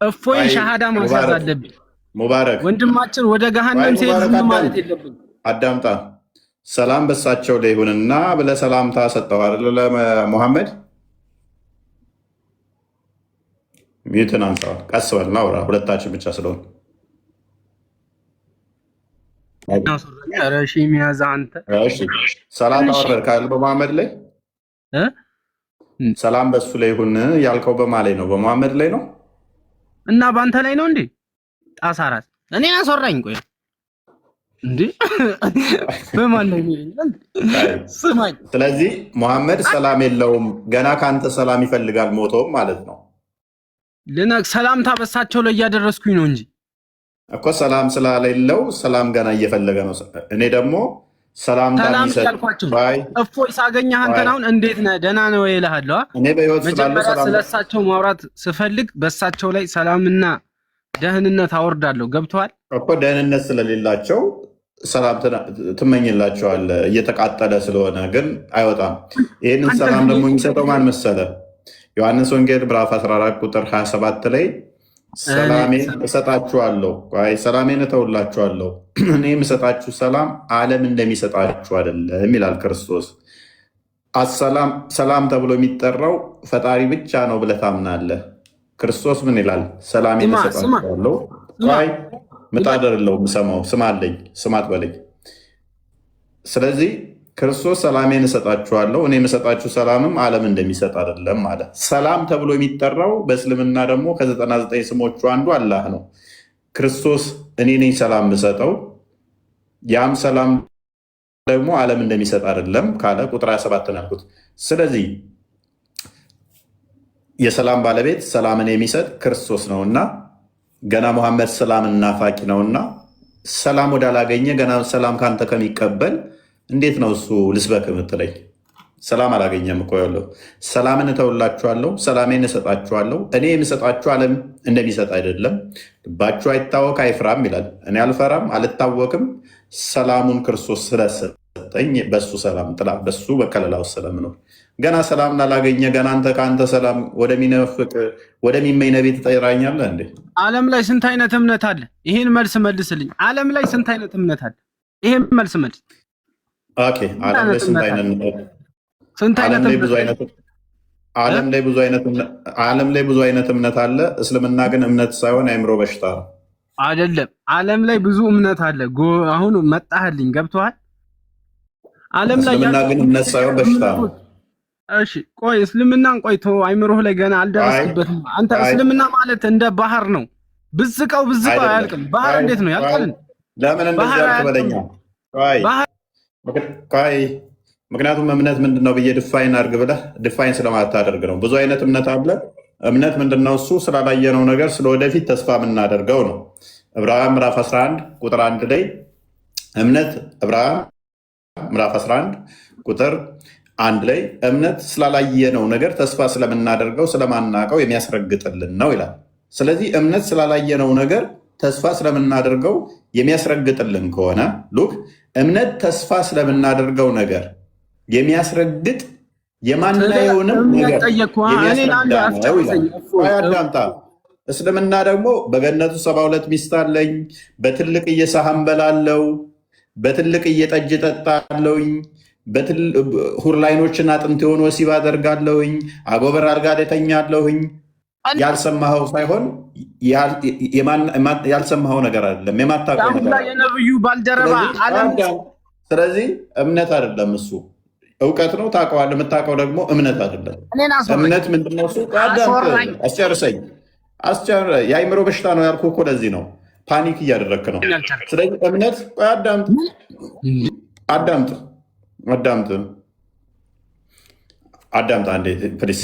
እፎይ ሻሃዳ ማስያዝ አለብኝ። ሙባረክ ወንድማችን ወደ ገሃነም ሲሄድ ዝም ማለት የለብንም። አዳምጣ። ሰላም በሳቸው ላይ ይሁንና ብለህ ሰላምታ ሰጠው አይደል ለሙሐመድ? ሚዩትን አንሳው። ቀስ በል እናውራ ሁለታችን ብቻ ስለሆነ ረሺ ሚያዛ አንተ ሰላም አወረድክ አይደል በሙሐመድ ላይ? ሰላም በሱ ላይ ይሁን ያልከው በማ ላይ ነው? በሙሐመድ ላይ ነው እና በአንተ ላይ ነው እንዴ? ጣሳራት እኔ አስወራኝ። ቆይ እንዴ በማን ነው የሚለኝ? ስማኝ። ስለዚህ ሙሐመድ ሰላም የለውም ገና ካንተ ሰላም ይፈልጋል ሞቶም ማለት ነው። ሰላምታ በሳቸው ላይ እያደረስኩኝ ነው እንጂ እኮ ሰላም ስላሌለው ሰላም ገና እየፈለገ ነው። እኔ ደግሞ ሰላምታ ያልኳቸው እፎይ ሳገኘህ አንተን አሁን እንዴት ነህ ደህና ነው እልሃለሁ። እኔ በህይወት ስላለው ስለሳቸው ማውራት ስፈልግ በሳቸው ላይ ሰላምና ደህንነት አወርዳለሁ። ገብቶሃል እኮ ደህንነት ስለሌላቸው ሰላም ትመኝላቸዋለህ እየተቃጠለ ስለሆነ ግን አይወጣም። ይህንን ሰላም ደግሞ የሚሰጠው ማን መሰለ? ዮሐንስ ወንጌል ምዕራፍ 14 ቁጥር 27 ላይ ሰላሜን እሰጣችኋለሁ፣ ሰላሜን እተውላችኋለሁ፣ እኔ የምሰጣችሁ ሰላም ዓለም እንደሚሰጣችሁ አይደለም ይላል ክርስቶስ። ሰላም ተብሎ የሚጠራው ፈጣሪ ብቻ ነው ብለህ ታምናለህ። ክርስቶስ ምን ይላል? ሰላሜን እሰጣችኋለሁ። ምጣድ አይደለሁም ሰማው ስም አለኝ ስም አትበለኝ። ስለዚህ ክርስቶስ ሰላሜን እሰጣችኋለሁ እኔ የምሰጣችሁ ሰላምም ዓለም እንደሚሰጥ አይደለም አለ። ሰላም ተብሎ የሚጠራው በእስልምና ደግሞ ከ99 ስሞቹ አንዱ አላህ ነው። ክርስቶስ እኔ ነኝ ሰላም የምሰጠው ያም ሰላም ደግሞ ዓለም እንደሚሰጥ አይደለም ካለ ቁጥር 27 ነው ያልኩት። ስለዚህ የሰላም ባለቤት ሰላምን የሚሰጥ ክርስቶስ ነውና ገና ሙሐመድ ሰላም ናፋቂ ነውና ሰላም ወዳላገኘ ገና ሰላም ካንተ ከሚቀበል እንዴት ነው እሱ ልስበክ የምትለኝ? ሰላም አላገኘም እኮ ያለው። ሰላምን እተውላችኋለሁ ሰላሜን እሰጣችኋለሁ እኔ የምሰጣችሁ ዓለም እንደሚሰጥ አይደለም። ልባችሁ አይታወክ አይፍራም ይላል። እኔ አልፈራም አልታወክም። ሰላሙን ክርስቶስ ስለሰጠኝ በሱ ሰላም ጥላ በሱ በከለላው ሰላም ነው። ገና ሰላም ላላገኘ ገና አንተ ከአንተ ሰላም ወደሚነፍቅ ወደሚመኝ ነቢ ትጠራኛለህ እንዴ? ዓለም ላይ ስንት አይነት እምነት አለ? ይሄን መልስ መልስልኝ። ዓለም ላይ ስንት አይነት እምነት አለ? ይሄን መልስ መልስ። ኦኬ ዓለም ላይ ስንት አይነት ዓለም ላይ ብዙ አይነት እምነት አለ። እስልምና ግን እምነት ሳይሆን አእምሮ በሽታ ነው። አይደለም ዓለም ላይ ብዙ እምነት አለ። አሁን መጣህልኝ ገብቶሃል? ዓለም ላይ እስልምና ግን እምነት ሳይሆን በሽታ ነው። እሺ ቆይ እስልምናን ቆይቶ አይምሮህ ላይ ገና አልደረስክበትም። አንተ እስልምና ማለት እንደ ባህር ነው። ብዝቀው አያልቅም። ባህር እንዴት ነው ያልቃል? ለምን እንደዚህ አትበለኛ? ቆይ ምክንያቱም እምነት ምንድነው ብዬ ድፋይን አድርግ ብለህ ድፋይን ስለማታደርግ ነው። ብዙ አይነት እምነት አለ። እምነት ምንድነው? እሱ ስላላየነው ነገር ስለወደፊት ተስፋ የምናደርገው ነው። ዕብራውያን ምዕራፍ 11 ቁጥር 1 ላይ እምነት ዕብራውያን ምዕራፍ 11 ቁጥር 1 ላይ እምነት ስላላየነው ነገር ተስፋ ስለምናደርገው ስለማናቀው የሚያስረግጥልን ነው ይላል። ስለዚህ እምነት ስላላየነው ነገር ተስፋ ስለምናደርገው የሚያስረግጥልን ከሆነ ሉክ እምነት ተስፋ ስለምናደርገው ነገር የሚያስረግጥ የማናየውንም ነገር ያዳምጣ። እስልምና ደግሞ በገነቱ 72 ሚስት አለኝ፣ በትልቅ እየሳህን በላለው፣ በትልቅ እየጠጅ ጠጣለውኝ፣ ሁር ላይኖችን አጥንት የሆኑ ወሲብ አደርጋለሁኝ፣ አጎበር አልጋ ላይ ተኛለሁኝ። ያልሰማኸው ሳይሆን ያልሰማኸው ነገር አይደለም፣ የማታውቀው ነገር። የነብዩ ባልደረባ ስለዚህ እምነት አይደለም እሱ እውቀት ነው ታውቀዋለህ። የምታውቀው ደግሞ እምነት አይደለም። እምነት ምንድን ነው? እሱ አስጨርሰኝ። የአይምሮ በሽታ ነው ያልኩህ እኮ ለዚህ ነው ፓኒክ እያደረግክ ነው። ስለዚህ እምነት አዳምጥ አንዴ ፕሊስ።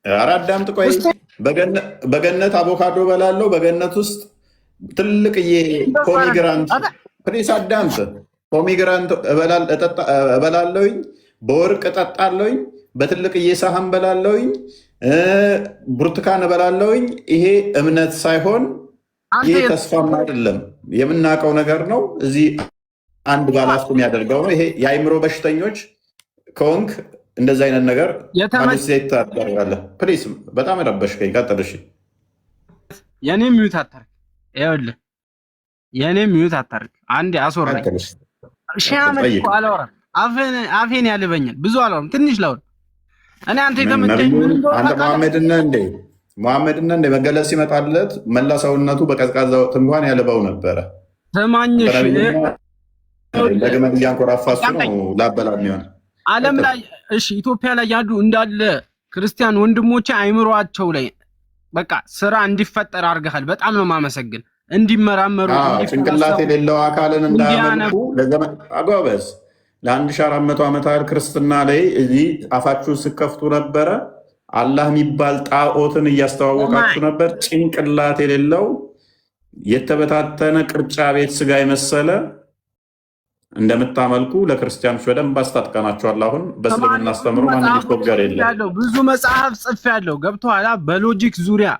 ኧረ አዳምጥ ቆይ። በገነት አቮካዶ በላለው በገነት ውስጥ ትልቅዬ ፖሚግራንት ፕሊስ አዳምጥ። ፖሚግራንት እበላለሁኝ፣ በወርቅ እጠጣለሁኝ፣ በትልቅዬ ሳህን በላለሁኝ፣ ብርቱካን እበላለሁኝ። ይሄ እምነት ሳይሆን ይሄ ተስፋም አይደለም፣ የምናውቀው ነገር ነው። እዚህ አንድ ባላፍቶ የሚያደርገው ነው። ይሄ የአይምሮ በሽተኞች ከሆንክ እንደዚህ አይነት ነገር ሴት ታደርጋለህ። ፕሊስ በጣም ረበሽከኝ። ቀጥል። እሺ የኔ ሚዩት አታርግ። ይኸውልህ የኔ ሚዩት አታርግ። አንዴ አስወራኝ። ሺህ ዓመት እኮ አላወራም። አፌን ያልበኛል። ብዙ አላወራም፣ ትንሽ ላውራ። እኔ አንተ የተመቸኝ ምን እንደሆነ አንተ መሐመድ ነህ እንዴ? መገለጽ ሲመጣለት መላ ሰውነቱ በቀዝቃዛ ወቅት እንኳን ያልበው ነበረ። ተማኝሽ ደግመህ እያንኮራፋሱ ነው ላበላ የሚሆን ዓለም ላይ እሺ፣ ኢትዮጵያ ላይ ያሉ እንዳለ ክርስቲያን ወንድሞቼ አይምሯቸው ላይ በቃ ስራ እንዲፈጠር አድርገሃል። በጣም ነው ማመሰግን። እንዲመራመሩ ጭንቅላት የሌለው አካልን እንዳያመልኩ ለዘመን አጓበዝ ለ1400 ዓመት ያህል ክርስትና ላይ እዚህ አፋችሁን ስከፍቱ ነበረ። አላህ የሚባል ጣዖትን እያስተዋወቃችሁ ነበር። ጭንቅላት የሌለው የተበታተነ ቅርጫ ቤት ስጋ የመሰለ እንደምታመልኩ ለክርስቲያኖች በደንብ አስታጥቀናቸዋል። አሁን በእስልምና አስተምሮ ማንም ይፎገር የለም። ብዙ መጽሐፍ ጽፌያለሁ። ገብቶሃል? በሎጂክ ዙሪያ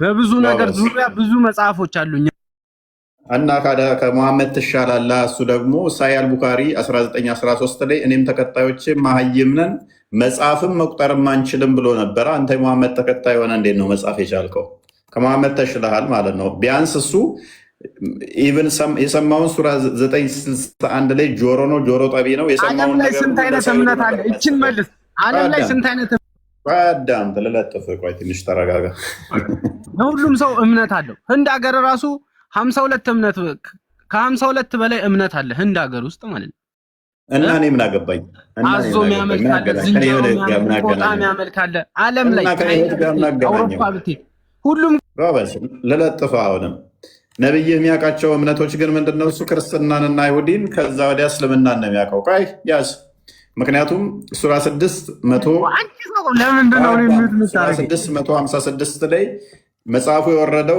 በብዙ ነገር ዙሪያ ብዙ መጽሐፎች አሉኝ እና ከመሐመድ ትሻላለህ። እሱ ደግሞ ሳሂህ ቡኻሪ 1913 ላይ እኔም ተከታዮቼ መሀይም ነን መጽሐፍም መቁጠርም አንችልም ብሎ ነበረ። አንተ የመሐመድ ተከታይ ሆነ እንዴት ነው መጽሐፍ የቻልከው? ከመሐመድ ተሽለሃል ማለት ነው። ቢያንስ እሱ ኢቨን የሰማውን ሱራ 961 ላይ ጆሮ ነው ጆሮ ጠቢ ነው የሰማውን ነገር። ስንት አይነት እምነት አለ? እችን መልስ። ዓለም ላይ ስንት አይነት አዳምጥ፣ ልለጥፍ። ቆይ ትንሽ ተረጋጋ። ለሁሉም ሰው እምነት አለው። ህንድ ሀገር ራሱ 52 እምነት ከ52 በላይ እምነት አለ ህንድ ሀገር ውስጥ ማለት ነው። እና እኔ ምን አገባኝ? አዞ የሚያመልካለ ዝንጀሮ የሚያመልካለ ዓለም ላይ አውሮፓ ብትሄድ ሁሉም ልለጥፍ። አሁንም ነብይ የሚያውቃቸው እምነቶች ግን ምንድነው? እሱ ክርስትናንና አይሁዲን ከዛ ወዲያ እስልምናን ነው የሚያውቀው። ቆይ ያዝ። ምክንያቱም ሱራ 656 ላይ መጽሐፉ የወረደው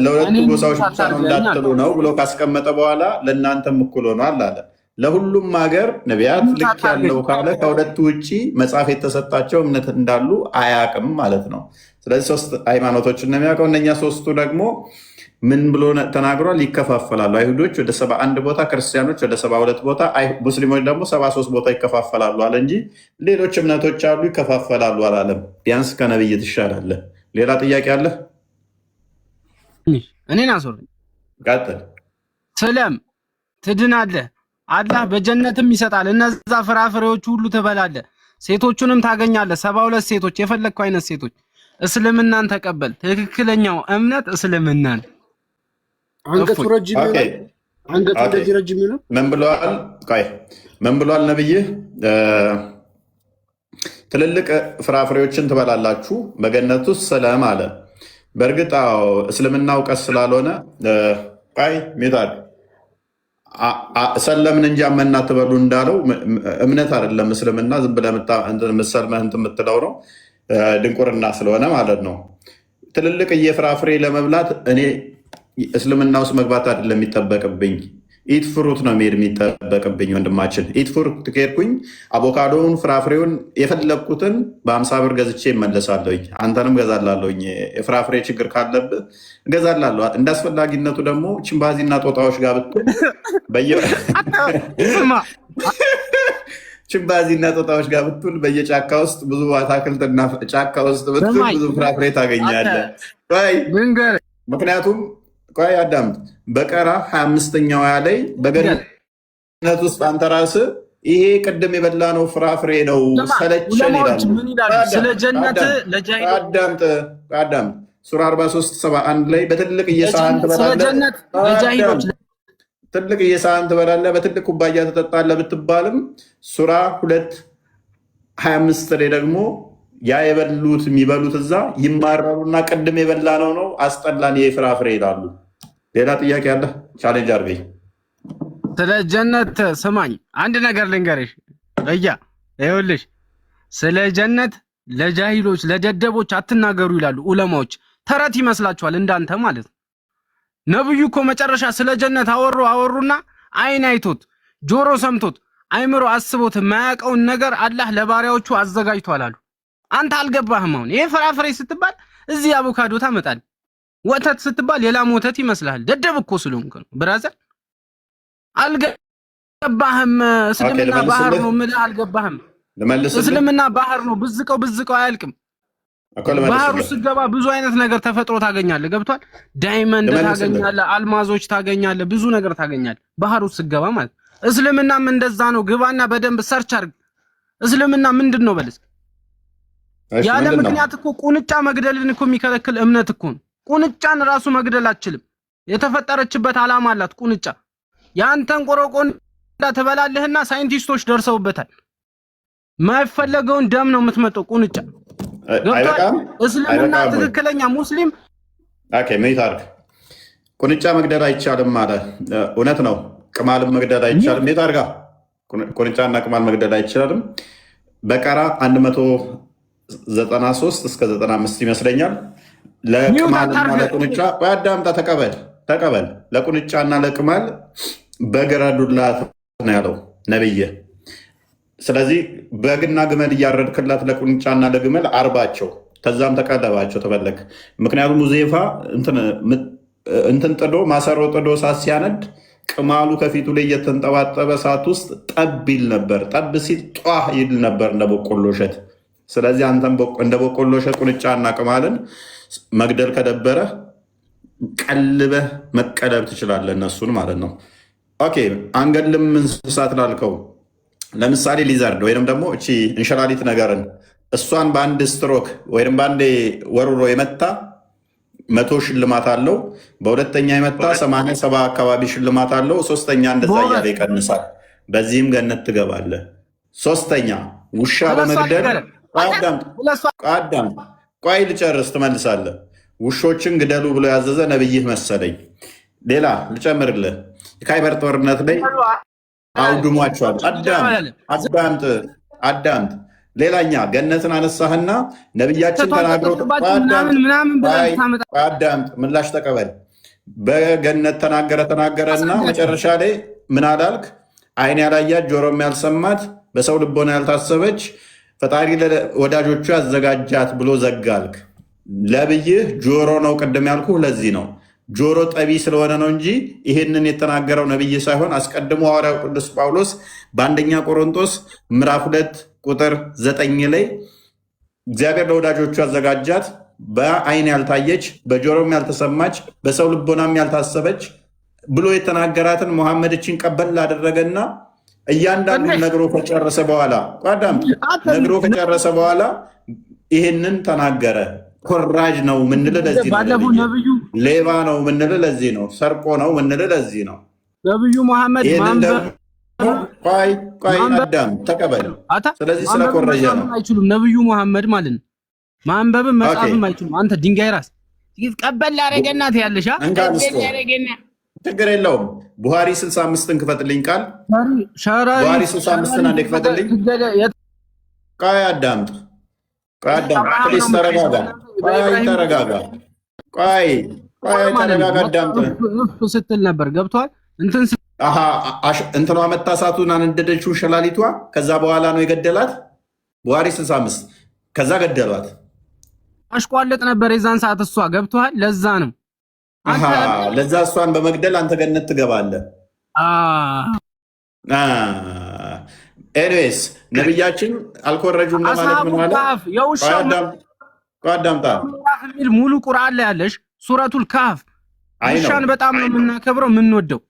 ለሁለቱ ጎሳዎች ብቻ ነው እንዳትሉ ነው ብሎ ካስቀመጠ በኋላ ለእናንተም እኩል ሆኗል አለ። ለሁሉም ሀገር ነቢያት ልክ ያለው ካለ ከሁለቱ ውጭ መጽሐፍ የተሰጣቸው እምነት እንዳሉ አያውቅም ማለት ነው። ስለዚህ 3 ሃይማኖቶችን ነው የሚያውቀው። እነኛ 3ቱ ደግሞ ምን ብሎ ተናግሯል? ይከፋፈላሉ። አይሁዶች ወደ 71 ቦታ፣ ክርስቲያኖች ወደ 72 ቦታ፣ ሙስሊሞች ደግሞ 73 ቦታ ይከፋፈላሉ አለ እንጂ ሌሎች እምነቶች አሉ ይከፋፈላሉ አላለም። ቢያንስ ከነብይ ትሻላለህ። ሌላ ጥያቄ አለ? እኔን አስወርኝ። ቀጥል። ስለም ትድናለህ። አላህ በጀነትም ይሰጣል። እነዛ ፍራፍሬዎች ሁሉ ትበላለህ፣ ሴቶቹንም ታገኛለህ። 72 ሴቶች፣ የፈለግከው አይነት ሴቶች። እስልምናን ተቀበል። ትክክለኛው እምነት እስልምናን። አንገቱ ረጅም ነው። አንገቱ እንደዚህ ረጅም ነው። ምን ብለዋል? ቆይ ምን ብለዋል ነብይህ? ትልልቅ ፍራፍሬዎችን ትበላላችሁ በገነት ውስጥ ሰላም አለ። በእርግጥ እስልምና እውቀት ስላልሆነ ቆይ ሜታል ሰለምን እንጂ አመና ትበሉ እንዳለው እምነት አይደለም እስልምና። ዝም ብለህ ምሰልመህ እንትን የምትለው ነው፣ ድንቁርና ስለሆነ ማለት ነው። ትልልቅ የፍራፍሬ ለመብላት እኔ እስልምና ውስጥ መግባት አይደለም የሚጠበቅብኝ፣ ኢት ፍሩት ነው መሄድ የሚጠበቅብኝ ወንድማችን። ኢት ፍሩት ከሄድኩኝ አቮካዶውን ፍራፍሬውን የፈለግኩትን በ50 ብር ገዝቼ እመለሳለሁኝ። አንተንም ገዛላለሁኝ። የፍራፍሬ ችግር ካለብህ እገዛላለሁ። እንደ አስፈላጊነቱ ደግሞ ቺምባዚና ጦጣዎች ጋር ብትል ቺምባዚና ጦጣዎች ጋር ብትል በየጫካ ውስጥ ብዙ አታክልትና ጫካ ውስጥ ብትል ብዙ ፍራፍሬ ታገኛለህ። ምክንያቱም ቆይ አዳምጥ። በቀራ 25ኛው ላይ በገነት ውስጥ አንተ ራስህ ይሄ ቅድም የበላነው ፍራፍሬ ነው ሰለቸን ይላሉ። አዳምጥ። ሱራ 43:71 ላይ በትልቅ እየሳህን ትበላለህ። ትልቅ የሳህን ትበላለህ፣ በትልቅ ኩባያ ትጠጣለህ ብትባልም ሱራ 2:25 ላይ ደግሞ ያ የበሉት የሚበሉት እዛ ይማረሩና ቅድም የበላ ነው አስጠላን የፍራፍሬ ይላሉ። ሌላ ጥያቄ አለ? ቻሌንጅ አድርገኝ። ስለ ጀነት ስማኝ፣ አንድ ነገር ልንገርሽ ይኸውልሽ፣ ስለ ጀነት ለጃሂሎች ለደደቦች አትናገሩ ይላሉ ዑለማዎች። ተረት ይመስላችኋል እንዳንተ ማለት ነው። ነብዩ እኮ መጨረሻ ስለ ጀነት አወሩና አይን አይቶት ጆሮ ሰምቶት አይምሮ አስቦት የማያውቀውን ነገር አላህ ለባሪያዎቹ አዘጋጅቷል አሉ። አንተ አልገባህም። አሁን ይሄ ፍራፍሬ ስትባል እዚህ አቮካዶ ታመጣል፣ ወተት ስትባል የላም ወተት ይመስልሃል። ደደብ እኮ ስለሆንክ ነው ብራዘር። አልገባህም። እስልምና ባህር ነው የምልህ አልገባህም። እስልምና ባህር ነው፣ ብዝቀው አያልቅም። ባህሩ ስትገባ ብዙ አይነት ነገር ተፈጥሮ ታገኛለህ። ገብቷል? ዳይመንድ ታገኛለህ፣ አልማዞች ታገኛለህ፣ ብዙ ነገር ታገኛለህ ባህሩ ስትገባ ማለት። እስልምናም እንደዛ ነው። ግባና በደንብ ሰርች አድርግ። እስልምና ምንድን ነው በልስ። ያለ ምክንያት እኮ ቁንጫ መግደልን እኮ የሚከለክል እምነት እኮ ነው። ቁንጫን ራሱ መግደል አትችልም። የተፈጠረችበት ዓላማ አላት ቁንጫ። ያንተን ቆረቆንዳ ትበላለህና ሳይንቲስቶች ደርሰውበታል። ማይፈለገውን ደም ነው የምትመጣው ቁንጫ። ገብቷል? እስልምና ትክክለኛ ሙስሊም ሜታርክ ቁንጫ መግደል አይቻልም ማለት እውነት ነው። ቅማልም መግደል አይቻልም። ሜታርጋ ቁንጫና ቅማል መግደል አይቻልም። በቀራ 193 እስከ 95 ይመስለኛል። ለቅማልና ለቁንጫ አዳምጣ ተቀበል። ለቁንጫና ለቅማል በገረዱላት ነው ያለው ነብይ። ስለዚህ በግና ግመል እያረድክላት ለቁንጫና ለግመል አርባቸው፣ ከዛም ተቀለባቸው ተበለክ። ምክንያቱም ሙዜፋ እንትን ጥዶ ማሰሮ ጥዶ እሳት ሲያነድ ቅማሉ ከፊቱ ላይ እየተንጠባጠበ እሳት ውስጥ ጠብ ይል ነበር። ጠብ ሲል ጧ ይል ነበር እንደ በቆሎ እሸት። ስለዚህ አንተም እንደ በቆሎ እሸት ቁንጫና ቅማልን መግደል ከደበረ ቀልበህ መቀለብ ትችላለህ፣ እነሱን ማለት ነው። ኦኬ አንገድልም እንስሳት ላልከው ለምሳሌ ሊዘርድ ወይም ደግሞ እቺ እንሸላሊት ነገርን እሷን በአንድ ስትሮክ ወይም በአንድ ወርሮ የመታ 100 ሽልማት አለው። በሁለተኛ የመታ 87 አካባቢ ሽልማት አለው። ሶስተኛ እንደዛ እያለ ይቀንሳል። በዚህም ገነት ትገባለህ። ሶስተኛ ውሻ በመግደል አዳም ቆይ ልጨርስ ትመልሳለህ። ውሾችን ግደሉ ብሎ ያዘዘ ነብይህ መሰለኝ። ሌላ ልጨምርልህ። የካይበር ጦርነት ላይ አውድሟቸዋል። አዳምጥ። ሌላኛ ገነትን አነሳህና ነብያችን ተናግረው አዳምጥ፣ ምላሽ ተቀበል። በገነት ተናገረና መጨረሻ ላይ ምን አላልክ? አይን ያላያት ጆሮም ያልሰማት በሰው ልቦና ያልታሰበች ፈጣሪ ወዳጆቹ ያዘጋጃት ብሎ ዘጋልክ። ለብይህ ጆሮ ነው ቅድም ያልኩህ ለዚህ ነው። ጆሮ ጠቢ ስለሆነ ነው እንጂ ይህንን የተናገረው ነብይ ሳይሆን አስቀድሞ ሐዋርያው ቅዱስ ጳውሎስ በአንደኛ ቆሮንቶስ ምዕራፍ 2 ቁጥር 9 ላይ እግዚአብሔር ለወዳጆቹ ያዘጋጃት በአይን ያልታየች በጆሮም ያልተሰማች በሰው ልቦናም ያልታሰበች ብሎ የተናገራትን መሐመድ እችን ቀበል ላደረገና እያንዳንዱ ነግሮ ከጨረሰ በኋላ ይህንን ተናገረ። ኮራጅ ነው ምንል ለዚህ ነው። ሌባ ነው ምንል ለዚህ ነው። ሰርቆ ነው ምንል ለዚህ ነው። ነብዩ መሐመድ ቆይ አዳም ተቀበል። ስለዚህ ስለኮረጀ ነው አይችሉም። ነብዩ መሐመድ ማለት ነው ማንበብም መጻፍም አይችሉም። አንተ ድንጋይ ራስ ቀበል ያረገናት ያለሻ ችግር የለውም። ቡሃሪ 65ን ክፈትልኝ ቃል ቡሃሪ 65ን አንዴ ክፈትልኝ። ቆይ አዳምጥ ፕሊስ ተረጋጋ። ቆይ ተረጋጋ። አዳምጥ ስትል ነበር ገብቷል። እንትኗ መታሳቱን አነደደችው ሸላሊቷ። ከዛ በኋላ ነው የገደላት። ቡሃሪ 65 ከዛ ገደሏት። አሽቋለጥ ነበር የዛን ሰዓት እሷ ገብቷል። ለዛ ነው ለዛ እሷን በመግደል አንተ ገነት ትገባለህ። ኤኒዌይስ ነብያችን አልኮረጁም ለማለት ምን ማለት አዳምጣ ሙሉ ቁርአን ላይ ያለሽ ሱረቱል ካፍ ውሻን በጣም ነው የምናከብረው የምንወደው።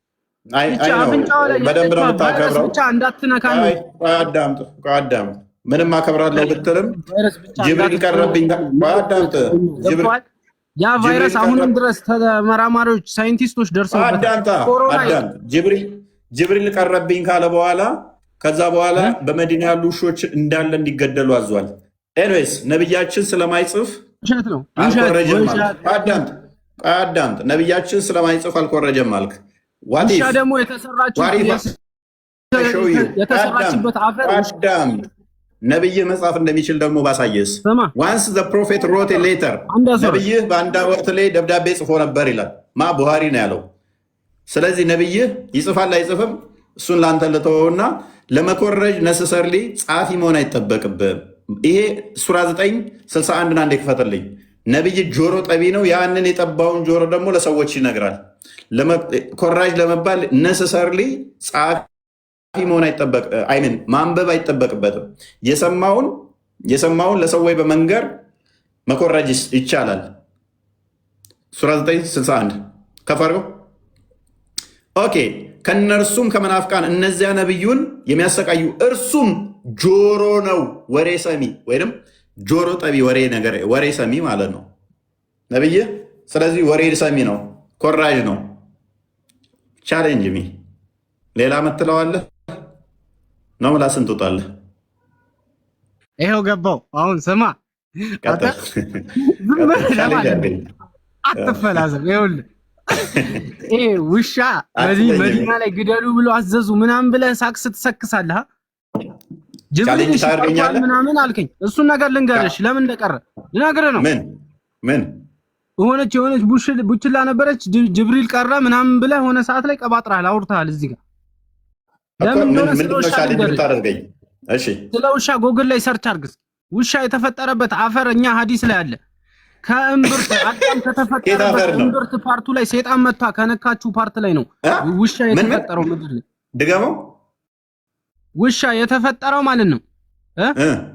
በደንብ ነው የምታከብረው። ብቻ እንዳትነካኝ። አዳምጥ ምንም አከብራለሁ ብትልም ጅብሪል ቀረብኝ። ያ ቫይረስ አሁንም ድረስ ተመራማሪዎች ሳይንቲስቶች ደርሰውበታል። አዳምጥ። ጅብሪል ቀረብኝ ካለ በኋላ ከዛ በኋላ በመዲና ያሉ ውሾች እንዳለ እንዲገደሉ አዟል። ኤንዌይስ ነብያችን ስለማይጽፍ አልኮረጀም አልክ። አዳምጥ። ነብያችን ስለማይጽፍ አልኮረጀም አልክ። ውሻ ደግሞ የተሰራችበት አፈር አዳምጥ። ነብይህ መጻፍ እንደሚችል ደግሞ ባሳየስ። ዋንስ ዘ ፕሮፌት ሮት ሌተር ነብይህ በአንድ ወቅት ላይ ደብዳቤ ጽፎ ነበር ይላል። ቡሃሪ ነው ያለው። ስለዚህ ነብይህ ይጽፋል አይጽፍም፣ እሱን ለአንተ ልተወውና ለመኮረጅ ነሰሰርሊ ጸሐፊ መሆን አይጠበቅብህም። ይሄ ሱራ 9:61 አንዴ ክፈትልኝ። ነብይ ጆሮ ጠቢ ነው። ያንን የጠባውን ጆሮ ደግሞ ለሰዎች ይነግራል። ኮራጅ ለመባል ነሰሰርሊ ጸሐፊ መሆን አይምን ማንበብ አይጠበቅበትም። የሰማውን ለሰዎች በመንገር መኮረጅ ይቻላል። ሱራ 9:61 ከፍ አድርገው። ኦኬ። ከነርሱም ከመናፍቃን እነዚያ ነብዩን የሚያሰቃዩ እርሱም ጆሮ ነው፣ ወሬ ሰሚ ወይም ጆሮ ጠቢ ወሬ ሰሚ ማለት ነው ነብይ። ስለዚህ ወሬ ሰሚ ነው፣ ኮራጅ ነው። ቻሌንጅ ሚ ሌላ ምትለዋለህ ነው ምላስን ትውጣለህ። ይኸው ገባው። አሁን ስማ አትፈላዘም። ይኸውልህ ይሄ ውሻ መዲና ላይ ግደሉ ብሎ አዘዙ ምናምን ብለህ ሳክስ ትሰክሳለህ። ጅብሪል ምናምን አልከኝ። እሱን ነገር ልንገርሽ ለምን እንደቀረ ልነግርህ ነው። ምን የሆነች ቡችላ ነበረች፣ ጅብሪል ቀረ ምናምን ብለህ ሆነ ሰዓት ላይ ቀባጥራል፣ አውርተሃል እዚህ ጋር። ለምን እንደሆነ ስለ ውሻ ጎግል ላይ ሰርች አድርግ። ውሻ የተፈጠረበት አፈር እኛ ሐዲስ ላይ አለ። ከእምብርት አዳም ከተፈጠረበት እምብርት ፓርቱ ላይ ሴጣን መታ ከነካችሁ ፓርት ላይ ነው ውሻ የተፈጠረው። ምድር ላይ ድገመው። ውሻ የተፈጠረው ማለት ነው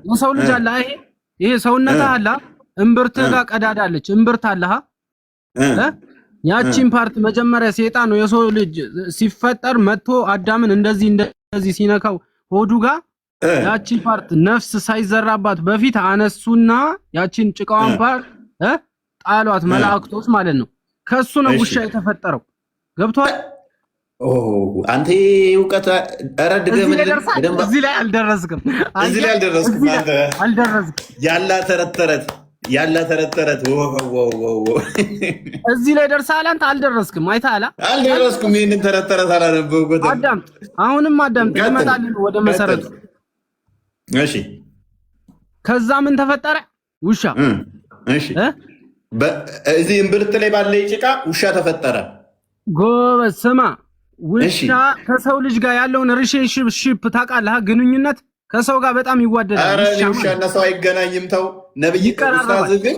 የሰው ልጅ አለ። ይሄ ሰውነትህ አለ፣ እምብርት ጋር ቀዳዳ አለች፣ እምብርት አለህ። ያቺን ፓርት መጀመሪያ ሴጣን ነው የሰው ልጅ ሲፈጠር መጥቶ አዳምን እንደዚህ ሲነካው ሆዱ ጋር ያቺን ፓርት ነፍስ ሳይዘራባት በፊት አነሱና ያቺን ጭቃዋን ፓርት ጣሏት መላእክቶች ማለት ነው። ከሱ ነው ውሻ የተፈጠረው። ገብቷል? አንተ እውቀት እዚህ ላይ አልደረስክም። ያላ ተረተረት እዚህ ላይ ደርሰሃል። አንተ አልደረስክም። አይተሃል? አልደረስኩም። ይሄንን ተረተረት አላነበብኩትም። አዳምጥ፣ አሁንም አዳምጥ። ይመጣልን ወደ መሰረቱ። እሺ፣ ከዛ ምን ተፈጠረ? ውሻ። እሺ፣ እዚህ እምብርት ላይ ባለ ጭቃ ውሻ ተፈጠረ። ጎበዝ፣ ስማ። ውሻ ከሰው ልጅ ጋር ያለውን ሪሌሽንሺፕ ታውቃለህ? ግንኙነት ከሰው ጋር በጣም ይዋደዳል። ኧረ ውሻና ሰው አይገናኝም። ተው ነብይ ኡስታዝ ግን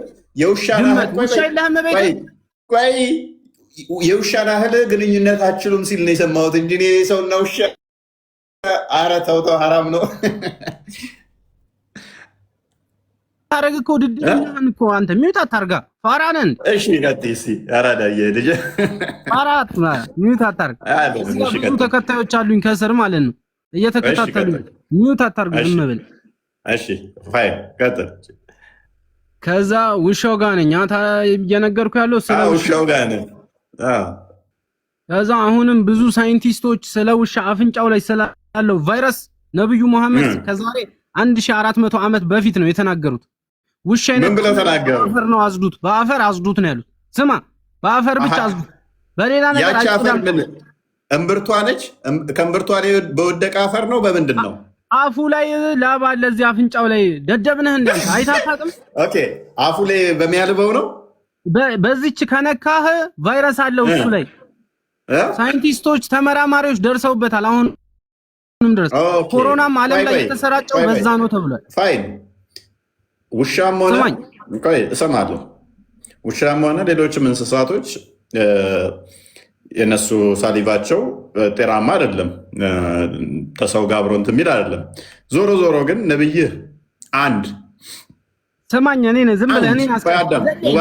የውሻና እህል ግንኙነት አችሉም ሲል ነው የሰማሁት እንጂ እኔ ሰውና ውሻ ኧረ ተው ሐራም ነው። ታረግ እኮ ድድብኛን እኮ አንተ ሚውት አታርጋ ፋራነን። እሺ ቀጥይሲ አራዳየ ልጅ ፋራት ሚውት አታርጋ። ብዙ ተከታዮች አሉኝ ከስር ማለት ነው እየተከታተሉ። ሚውት አታርጉ ዝም ብል። እሺ ፋይ ቀጥል። ከዛ ውሻው ጋር ነኝ እየነገርኩ ያለው ስለ ውሻው ጋር ነኝ። ከዛ አሁንም ብዙ ሳይንቲስቶች ስለ ውሻ አፍንጫው ላይ ስላለው ቫይረስ ነብዩ መሐመድ ከዛሬ 1400 ዓመት በፊት ነው የተናገሩት። ውሻ ምን ብለው ተናገሩ? በአፈር ነው አዝዱት፣ በአፈር አዝዱት ነው ያሉት። ስማ፣ በአፈር ብቻ አዝዱት፣ በሌላ ነገር ያቺ አፈር ምን እምብርቷ ነች? ከእምብርቷ ላይ በወደቀ አፈር ነው? በምንድን ነው? አፉ ላይ ላባ አለ፣ እዚህ አፍንጫው ላይ። ደደብነህ እንዳንተ አይታፋቅም። ኦኬ፣ አፉ ላይ በሚያልበው ነው። በዚች ከነካህ ቫይረስ አለው እሱ ላይ። ሳይንቲስቶች ተመራማሪዎች ደርሰውበታል። አሁንም ድረስ ኮሮናም ዓለም ላይ የተሰራጨው በዛ ነው ተብሏል። ፋይን። ውሻም ሆነ ቆይ እሰማለሁ። ውሻም ሆነ ሌሎችም እንስሳቶች የነሱ ሳሊቫቸው ጤናማ አይደለም፣ ከሰው ጋር አብሮ እንትን የሚል አይደለም። ዞሮ ዞሮ ግን ነብይህ አንድ ሰማኝ። እኔ ዝም ብለህ እኔ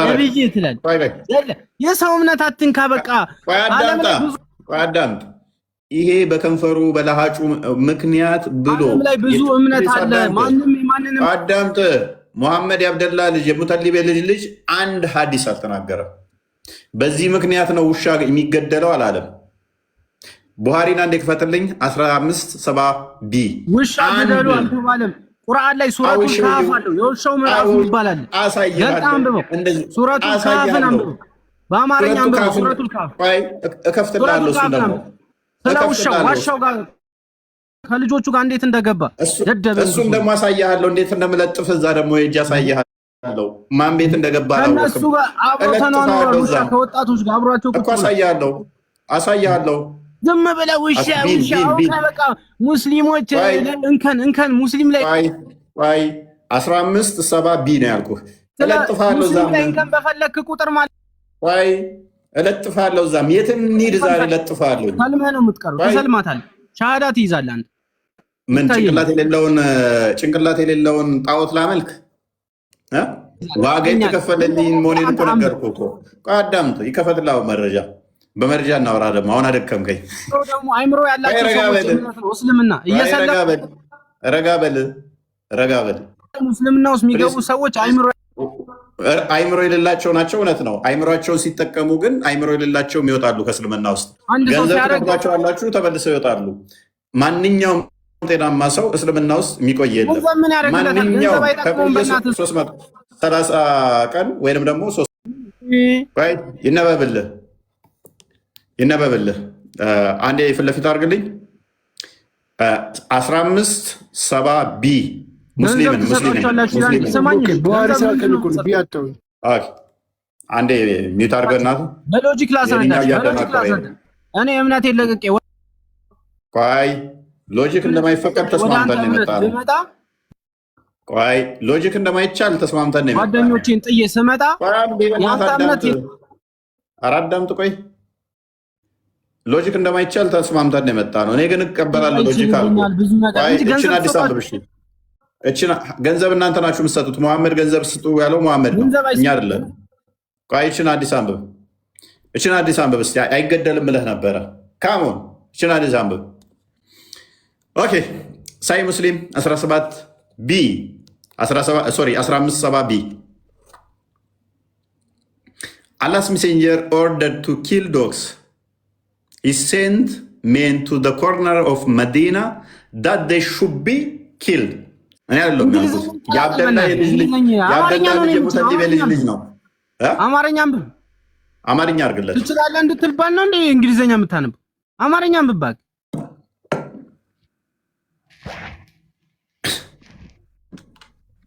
ነብይ ትላለህ። የሰው እምነት አትንካ። በቃ አዳምጥ። ይሄ በከንፈሩ በለሃጩ ምክንያት ብሎ ላይ ብዙ እምነት አለ። ማንም የማንንም አዳምጥ። ሙሐመድ የአብደላ ልጅ የሙተሊብ ልጅ አንድ ሀዲስ አልተናገረም። በዚህ ምክንያት ነው ውሻ የሚገደለው አላለም። ቡሃሪን አንድ ክፈትልኝ 1570 ቢ ውሻ ገደሉ አልተባለም። ቁርአን ላይ ሱረቱል ካፍ አለው የውሻው ምዕራፍ ይባላል። አንብበው ሱረቱል ካፍን አንብበው በአማርኛ አንብበው ሱረቱል ካፍ እከፍትልሃለሁ። እሱ ደግሞ ስለ ውሻው ዋሻው ጋር ከልጆቹ ጋር እንዴት እንደገባ ደደበ እሱን ደግሞ አሳያለሁ፣ እንዴት እንደምለጥፍ እዛ ደግሞ ሄጄ አሳያለሁ። ማን ቤት እንደገባ ከእነሱ ጋር አብሮ ተኗኗሩ። ውሻ ከወጣቶች ጋር አብሯቸው እኮ አሳያለሁ። ዝም ብለህ ውሻ በቃ ሙስሊሞች እንከን ሙስሊም ላይ 1570 ቢ ነው ያልኩህ። እለጥፋለሁ እዛም እንከን በፈለክ ቁጥር ማለት እለጥፋለሁ። እዛም የትም እንሂድ ዛሬ እለጥፋለሁ። ሰልመህ ነው የምትቀረው። ተሰልማታለህ፣ ሻሃዳ ትይዛለህ አንተ። ምን ጭንቅላት የሌለውን ጣዖት ላመልክ? ዋጋ የተከፈለልኝ መሆኔን እኮ ነገርኩህ እኮ። አዳምጥ፣ ይከፈትልህ መረጃ በመረጃ እናወራ። ደግሞ አሁን አደከምከኝ። ደግሞ አይምሮ ያላቸው ሰዎች ነው እስልምና እየሰለሙ። ረጋ በል። ሙስልምና ውስጥ የሚገቡ ሰዎች አይምሮ የሌላቸው ናቸው። እውነት ነው። አይምሮቸውን ሲጠቀሙ ግን አይምሮ የሌላቸውም ይወጣሉ ከእስልምና ውስጥ። ገንዘብ ትከፍላቸዋላችሁ፣ ተመልሰው ይወጣሉ። ማንኛውም ጤናማ ሰው እስልምና ውስጥ የሚቆይ የለም። ማንኛውም ከቆየ 330 ቀን ወይንም ደግሞ ይነበብልህ። አንዴ ፊት ለፊት አድርግልኝ። 1570 ቢ ሙስሊምን አንዴ ሚዩት አድርገህ እናትህ በሎጂክ ላስረዳህ። እኔ እምነት የለቅቄ ቆይ ሎጂክ እንደማይፈቀድ ተስማምተን የመጣ ነው። ቆይ ሎጂክ እንደማይቻል ተስማምተን ነው የመጣ ነው። ጓደኞቼን ጥዬ ስመጣ አዳምጥ። ቆይ ሎጂክ እንደማይቻል ተስማምተን ነው የመጣ ነው። እኔ ግን እቀበላለሁ ሎጂክ አልኩ። እችን አዲስ አንብብ። እችን ገንዘብ እናንተ ናችሁ የምትሰጡት። መሐመድ ገንዘብ ስጡ ያለው መሐመድ ነው፣ እኛ አይደለም። ቆይ እችን አዲስ አንብብ እስኪ። አይገደልም ብለህ ነበረ። ካሞን እችን አዲስ አንብብ። ኦኬ ሳይ ሙስሊም 1570 ቢ Allah's messenger ordered to kill dogs. He sent men to the corner of Medina that they should be killed. እኔ አይደለም ያልኩት። የአብደላ የሙተሊብ ልጅ ነው። አማርኛ አንብብ። አማርኛ አድርግለት ትችላለህ እንድትልባል ነው እንዴ እንግሊዘኛ የምታነብ? አማርኛ አንብብ።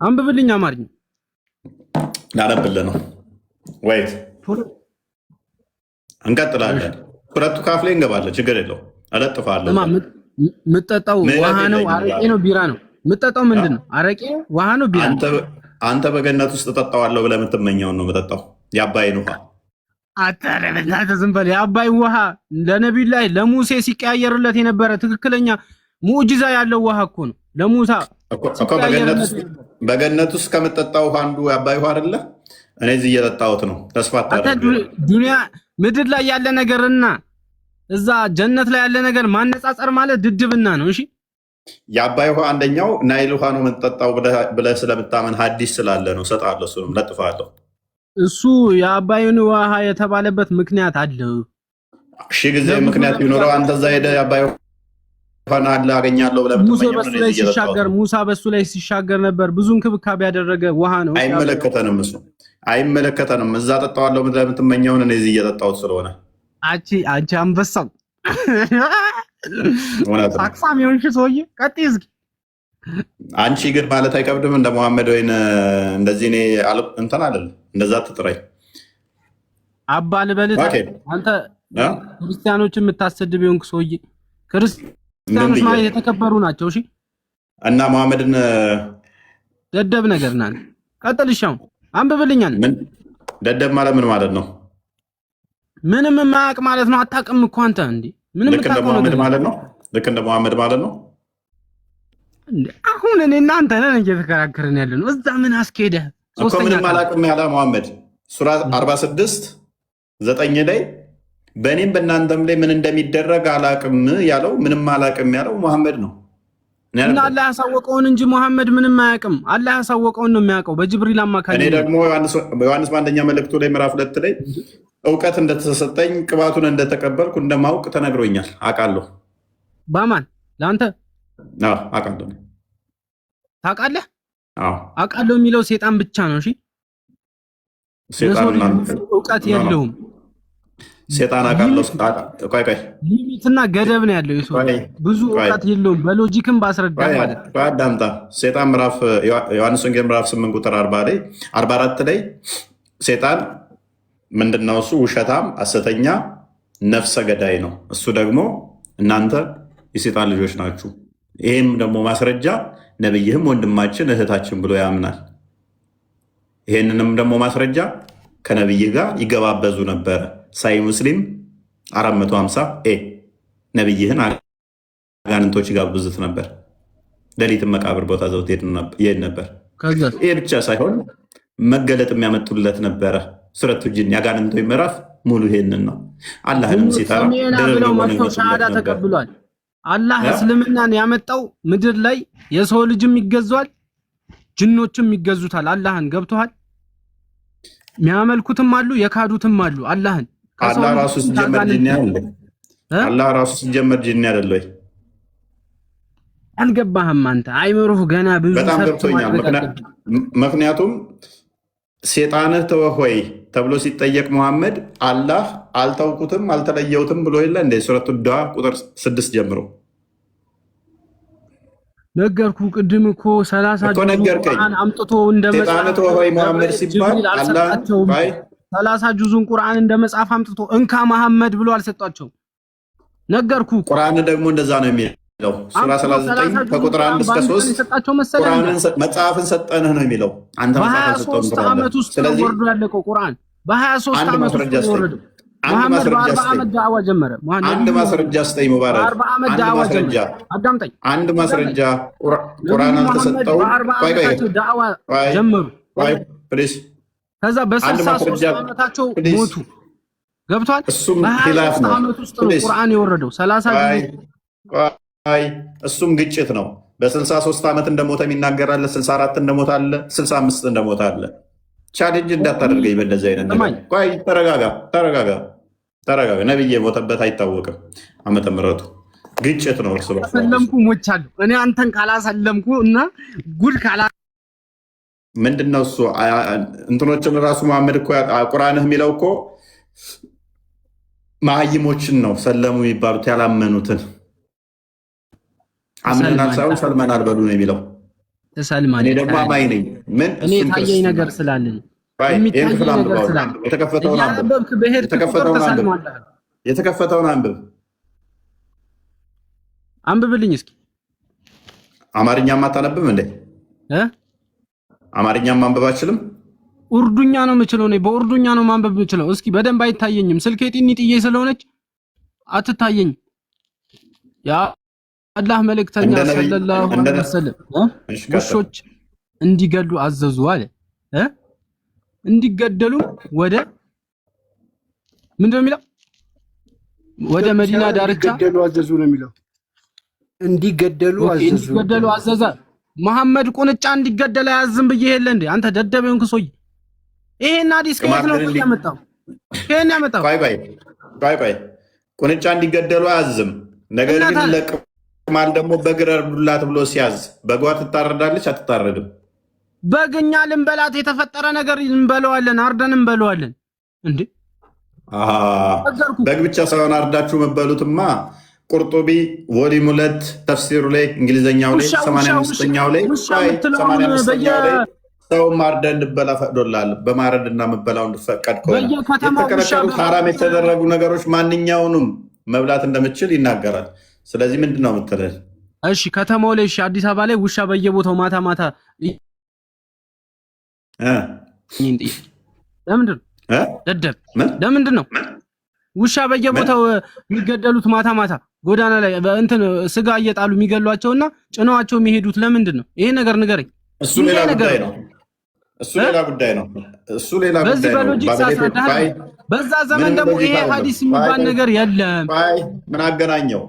አንብብልኝ አማርኛ። ላነብልህ ነው። ወይት እንቀጥላለን። ሁለቱ ካፍ ላይ እንገባለን። ችግር የለው። እለጥፋለሁ። የምጠጣው ውሃ ነው አረቄ ነው ቢራ ነው? የምጠጣው ምንድን ነው? አረቄ ውሃ ነው ቢራ ነው? አንተ በገነት ውስጥ እጠጣዋለሁ ብለህ የምትመኘውን ነው የምጠጣው። የአባይን ውሃ አታረበናተ ዝም በል። የአባይ ውሃ ለነቢዩ ላይ ለሙሴ ሲቀያየርለት የነበረ ትክክለኛ ሙዕጂዛ ያለው ውሃ እኮ ነው። ለሙሳ እኮ በገነት ውስጥ ከምጠጣው ውሃ አንዱ የአባይ ውሃ አይደለ? እኔ እዚህ እየጠጣሁት ነው። ተስፋ ዱንያ ምድር ላይ ያለ ነገርና እዛ ጀነት ላይ ያለ ነገር ማነጻጸር ማለት ድድብና ነው። እሺ የአባይ ውሃ አንደኛው ናይል ውሃ ነው የምንጠጣው ብለህ ስለምታመን ሀዲስ ስላለ ነው። እሰጥሃለሁ፣ እሱንም ለጥፋለሁ። እሱ የአባይን ውሃ የተባለበት ምክንያት አለው። ሺህ ጊዜ ምክንያት ቢኖረው አንተ እዛ ሄደህ የአባይ ውሃ አለ አገኛለሁ ብለህ ሙሳ በሱ ላይ ሲሻገር ነበር። ብዙ እንክብካቤ ያደረገ ውሃ ነው። አይመለከተንም፣ እሱ አይመለከተንም። እዛ ጠጣዋለሁ ብለህ የምትመኘውን እኔ እዚህ እየጠጣሁት ስለሆነ አንቺ አንበሳው ሳክሳም የሆንሽ ሰውዬ ቀጥይ እስኪ። አንቺ ግን ማለት አይከብድም እንደ መሐመድ ወይን እንደዚህ እኔ እንትን አይደለም። እንደዛ ትጥራኝ አባ ልበልህ አንተ ክርስቲያኖችን የምታሰድብ የሆንክ ሰውዬ። ክርስቲያኖች ማለት የተከበሩ ናቸው። እሺ እና መሐመድን ደደብ ነገር ናት። ቀጥል። እሺ አሁን አንብብልኛል። ደደብ ማለት ምን ማለት ነው? ምንም የማያውቅ ማለት ነው። አታውቅም እኮ አንተ እንዴ! ምንም ልክ እንደ መሐመድ ማለት ነው። ልክ እንደ መሐመድ ማለት ነው። አሁን እኔ እናንተ ነን እየተከራከርን ያለ ነው። እዛ ምን አስኬደህ እኮ ምንም አላውቅም ያለ መሐመድ ሱራ 46:9 ላይ በእኔም በእናንተም ላይ ምን እንደሚደረግ አላውቅም ያለው ምንም አላውቅም ያለው መሐመድ ነው። እና አላህ ያሳወቀውን እንጂ መሐመድ ምንም አያውቅም። አላህ ያሳወቀውን ነው የሚያውቀው በጅብሪል አማካኝነት። እኔ ደግሞ ዮሐንስ በአንደኛ መልእክቱ ላይ ምዕራፍ 2 ላይ እውቀት እንደተሰጠኝ ቅባቱን እንደተቀበልኩ እንደማውቅ ተነግሮኛል። አውቃለሁ። በማን ለአንተ? አዎ አውቃለሁ። ታውቃለህ? አዎ አውቃለሁ የሚለው ሴጣን ብቻ ነው። እሺ ሴጣን እውቀት የለውም። ሴጣን አውቃለሁ። ቆይ ሊሚትና ገደብ ነው ያለው። የሰው ብዙ እውቀት የለውም። በሎጂክም ባስረዳ ማለት ነው። አዳምጣ። ሴጣን ምዕራፍ ዮሐንስ ወንጌል ምዕራፍ 8 ቁጥር 44 ላይ ሴጣን ምንድነው? እሱ ውሸታም፣ ሐሰተኛ፣ ነፍሰ ገዳይ ነው። እሱ ደግሞ እናንተ የሴጣን ልጆች ናችሁ። ይህም ደግሞ ማስረጃ ነብይህም ወንድማችን እህታችን ብሎ ያምናል። ይህንንም ደግሞ ማስረጃ ከነብይ ጋር ይገባበዙ ነበረ። ሳይ ሙስሊም 450 ነብይህን አጋንንቶች ይጋብዙት ነበር። ሌሊትም መቃብር ቦታ ዘውት ይሄድ ነበር። ይሄ ብቻ ሳይሆን መገለጥ የሚያመጡለት ነበረ። ሱረቱ ጂን የአጋንንቶች ምዕራፍ ሙሉ ይሄንን ነው። አላህንም ሲጠራ ሻሃዳ ተቀብሏል። አላህ እስልምናን ያመጣው ምድር ላይ የሰው ልጅም ይገዛል፣ ጅኖችም ይገዙታል። አላህን ገብቶሃል? የሚያመልኩትም አሉ፣ የካዱትም አሉ። አላህን አላህ ራሱ ሲጀመር ጂኒ አይደለ? አላህ ራሱ ሲጀመር ጂኒ አይደለ ወይ? አልገባህም አንተ። አይምሮህ ገና ብዙ በጣም ገብቶኛል። ምክንያቱም ሴጣንህ ተወህ ወይ ተብሎ ሲጠየቅ መሐመድ አላህ አልተውኩትም አልተለየውትም ብሎ የለ እንደ ሱረቱ ዱሃ ቁጥር 6 ጀምሮ ነገርኩ። ቅድም እኮ 30 ቁርአን አምጥቶ እንደመጽሐፍ ሴጣንህ ተወህ ወይ መሐመድ ሲባል አላህ 30 ጁዙን ቁርአን እንደመጽሐፍ አምጥቶ እንካ መሐመድ ብሎ አልሰጣቸው። ነገርኩ። ቁርአን ደግሞ እንደዛ ነው የሚለው ሱራ 39 ከቁጥር 1 እስከ 3 ቁርአንን መጽሐፍን ሰጠንህ ነው የሚለው። አንተ መጽሐፍን ሰጠን። ስለዚህ ወርዶ ያለቀው ቁርአን በ23 ዓመት ውስጥ ወረደ። መሐመድ በ40 ዓመት ዳዕዋ ጀመረ። አንድ ማስረጃ ስጠኝ ሙባረክ። በ40 ዓመት ዳዕዋ ጀመረ። አዳምጠኝ። አንድ ማስረጃ ቁርአንን ተሰጠው። ቆይ ዳዕዋ ጀመሩ። ፕሊዝ ከዛ በ63 ዓመታቸው ሞቱ። ገብቷል? በ23 ዓመት ውስጥ ነው ቁርአን የወረደው 30 እሱም ግጭት ነው። በ63 ዓመት እንደሞተ የሚናገራለ፣ 64 እንደሞተ አለ፣ 65 እንደሞተ አለ። ቻሌንጅ እንዳታደርገኝ በእንደዚህ አይነት ነገር። ቆይ ተረጋጋ። ነብይ የሞተበት አይታወቅም ዓመተ ምሕረቱ። ግጭት ነው እርስ በርስ። ሰለምኩ ሞቻለሁ እኔ አንተን ካላሰለምኩ እና ጉድ ካላ ምንድነው እሱ እንትኖችን ራሱ መሐመድ እኮ ቁርአንህ የሚለው እኮ መሀይሞችን ነው ሰለሙ የሚባሉት ያላመኑትን አምነናል ሳይሆን ሰልመናል በሉ ነው የሚለው። እኔ ደግሞ አማኝ ነኝ። ምን እኔ ታየኝ ነገር ስላለ የተከፈተውን አንብብልኝ እስኪ። አማርኛም አታነብም እንዴ? አማርኛም ማንበብ አችልም? ኡርዱኛ ነው የምችለው እኔ በኡርዱኛ ነው ማንበብ የምችለው። እስኪ በደንብ አይታየኝም፣ ስልኬ ጢኒጥዬ ስለሆነች አትታየኝ። ያ አላህ መልእክተኛ ሰለላሁ ዐለይሂ ወሰለም ውሾች እንዲገሉ አዘዙ አለ። እንዲገደሉ ወደ ምንድነው የሚለው? ወደ መዲና ዳርቻ እንዲገደሉ አዘዙ ነው የሚለው። እንዲገደሉ አዘዘ። መሐመድ ቁንጫ እንዲገደል አያዝም ብዬ የለ እንዴ? አንተ ደደብ የሆንክ ሰውዬ፣ ይሄን ሐዲስ ከየት ነው ያመጣው? ከየት ያመጣው? ቆይ ቁንጫ እንዲገደሉ አያዝም። ነገር ግን ለቅማል ደግሞ በግረር ዱላት ብሎ ሲያዝ በጓ ትታረዳለች አትታረድም? በግኛ ልንበላት የተፈጠረ ነገር እንበለዋለን፣ አርደን እንበለዋለን እንዴ? በግ ብቻ ሳይሆን አርዳችሁ መበሉትማ ቁርጡቢ ቮሊዩም 2 ተፍሲሩ ላይ እንግሊዘኛው ላይ 85ኛው ላይ ሰው ማርደን እንበላ ፈቅዶላል። በማረድና መበላው እንድፈቀድ ከሆነ የተከለከሉ ሐራም የተደረጉ ነገሮች ማንኛውንም መብላት እንደምችል ይናገራል። ስለዚህ ምንድን ነው የምትለው? እሺ ከተማው ላይ አዲስ አበባ ላይ ውሻ በየቦታው ማታ ማታ ለምንድን ነው ደደብ? ለምንድን ነው ውሻ በየቦታው የሚገደሉት? ማታ ማታ ጎዳና ላይ እንትን ስጋ እየጣሉ የሚገሏቸውና ጭነዋቸው የሚሄዱት ለምንድን ነው? ይሄ ነገር ንገረኝ። እሱ ሌላ ጉዳይ ነው። በዚህ በሎጂክ ሳስረዳህ፣ በዛ ዘመን ደግሞ ይሄ ሐዲስ የሚባል ነገር የለም። ምን አገናኘው?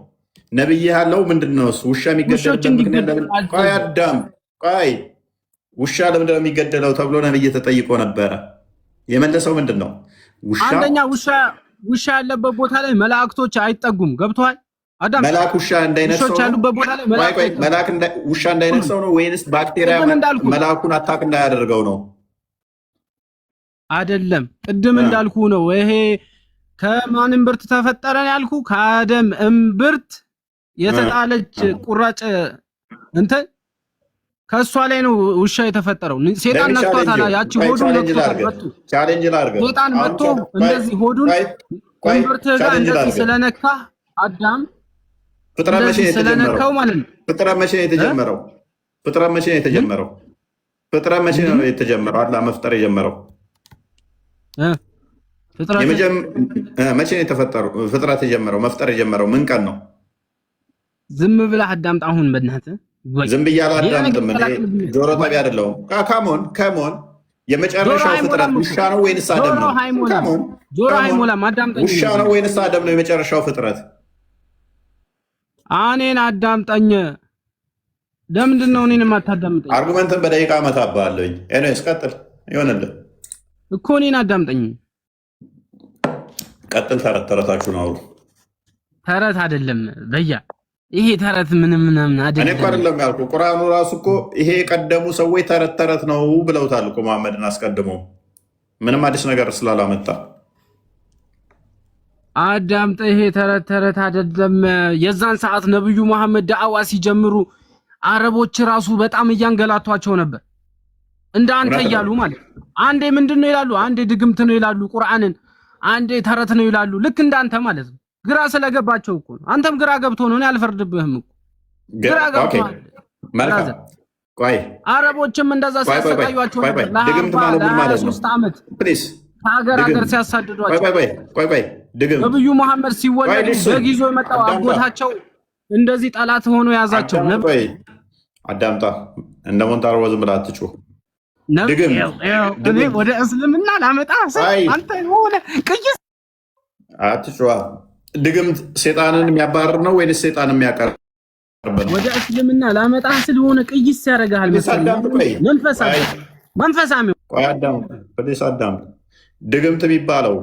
ነብይ ያለው ምንድነው? ውሻ የሚገደልበት ምክንያት ቆይ አዳም ቆይ ውሻ ለምንድነው የሚገደለው ተብሎ ነብይ ተጠይቆ ነበረ። የመለሰው ምንድነው? አንደኛ ውሻ ያለበት ቦታ ላይ መላእክቶች አይጠጉም። ገብቷል? አዳም መልአክ ውሻ እንዳይነክሰው ነው። ያሉበት ቦታ ላይ መልአክ ውሻ እንዳይነክሰው ነው ወይንስ ባክቴሪያ መልአኩን አታክ እንዳያደርገው ነው? አይደለም፣ ቅድም እንዳልኩ ነው። ይሄ ከማን እምብርት ተፈጠረን ያልኩ ከአደም እምብርት የተጣለች ቁራጭ እንትን ከእሷ ላይ ነው ውሻ የተፈጠረው። ሴጣን ነክቷታል። ያቺ ሆዱን ነክቷታል። ሴጣን መጥቶ እንደዚህ ሆዱን እምብርት ጋር እንደዚህ ስለነካ አዳም ፍጥረት መቼ ነው ስለነካው ማለት ነው። ፍጥረት መቼ ነው የተጀመረው? ፍጥረት መቼ ነው የተጀመረው? ፍጥረት መቼ ነው የተጀመረው? አላህ መፍጠር የጀመረው መቼ ነው የተፈጠረው? ፍጥረት የጀመረው መፍጠር የጀመረው ምን ቀን ነው? ዝም ብለህ አዳምጥ። አሁን በእናትህ ዝም ብያለሁ። አዳምጥም። ጆሮ ጠቢ አይደለሁም። ከሞን የመጨረሻው ፍጥረት ውሻ ነው ወይንስ አደም ነው? ጆሮ አይሞላም። አዳምጠኝ። ውሻ ነው ወይንስ አደም ነው የመጨረሻው ፍጥረት? እኔን አዳምጠኝ። ለምንድን ነው እኔን የማታዳምጠኝ? አርጉመንትን በደቂቃ መታባለኝ። ኤኒዌይስ ቀጥል። ይሆንልህ እኮ እኔን አዳምጠኝ። ቀጥል። ተረታችሁን አውሩ። ተረት አይደለም በያ ይሄ ተረት ምንም አይደለም። እኔ እኮ አይደለም ያልኩህ። ቁርአኑ ራሱ እኮ ይሄ የቀደሙ ሰዎች ተረት ነው ብለውታል እኮ መሐመድን አስቀድሞ ምንም አዲስ ነገር ስላላመጣ። አዳምጠ። ይሄ ተረት አይደለም። የዛን ሰዓት ነብዩ መሐመድ ዳዕዋ ሲጀምሩ አረቦች ራሱ በጣም እያንገላቷቸው ነበር። እንደ አንተ እያሉ ማለት አንዴ ምንድነው ይላሉ፣ አንዴ ድግምት ነው ይላሉ ቁርአንን፣ አንዴ ተረት ነው ይላሉ። ልክ እንዳንተ ማለት ነው። ግራ ስለገባቸው እኮ ነው። አንተም ግራ ገብቶ ነው። እኔ አልፈርድብህም እኮ ግራ ገብቶ። ቆይ አረቦችም እንደዛ ሲያሰቃዩአቸው ነበር። ድግምት ማለት ምን ማለት ነው? 3 ዓመት ፕሊዝ ሀገር ሲያሳድዷቸው። ቆይ ድግምት ነብዩ መሐመድ ሲወለዱ በጊዜው የመጣው አጎታቸው እንደዚህ ጠላት ሆኖ ያዛቸው ነበር። አዳምጣ። እንደ ሞንታሮ ዝም ብለህ አትጩህ። እኔ ወደ እስልምና ላመጣ አንተ ሆነ ቅይስ አትጩህ። ድግምት ሴጣንን የሚያባርር ነው ወይንስ ሴጣንን የሚያቀርብ ነው? ወደ እስልምና ላመጣ ስለሆነ ቅይስ ያደርጋል መሰለኝ። መንፈሳዊ ቆይ አዳምጥ። ድግምት የሚባለው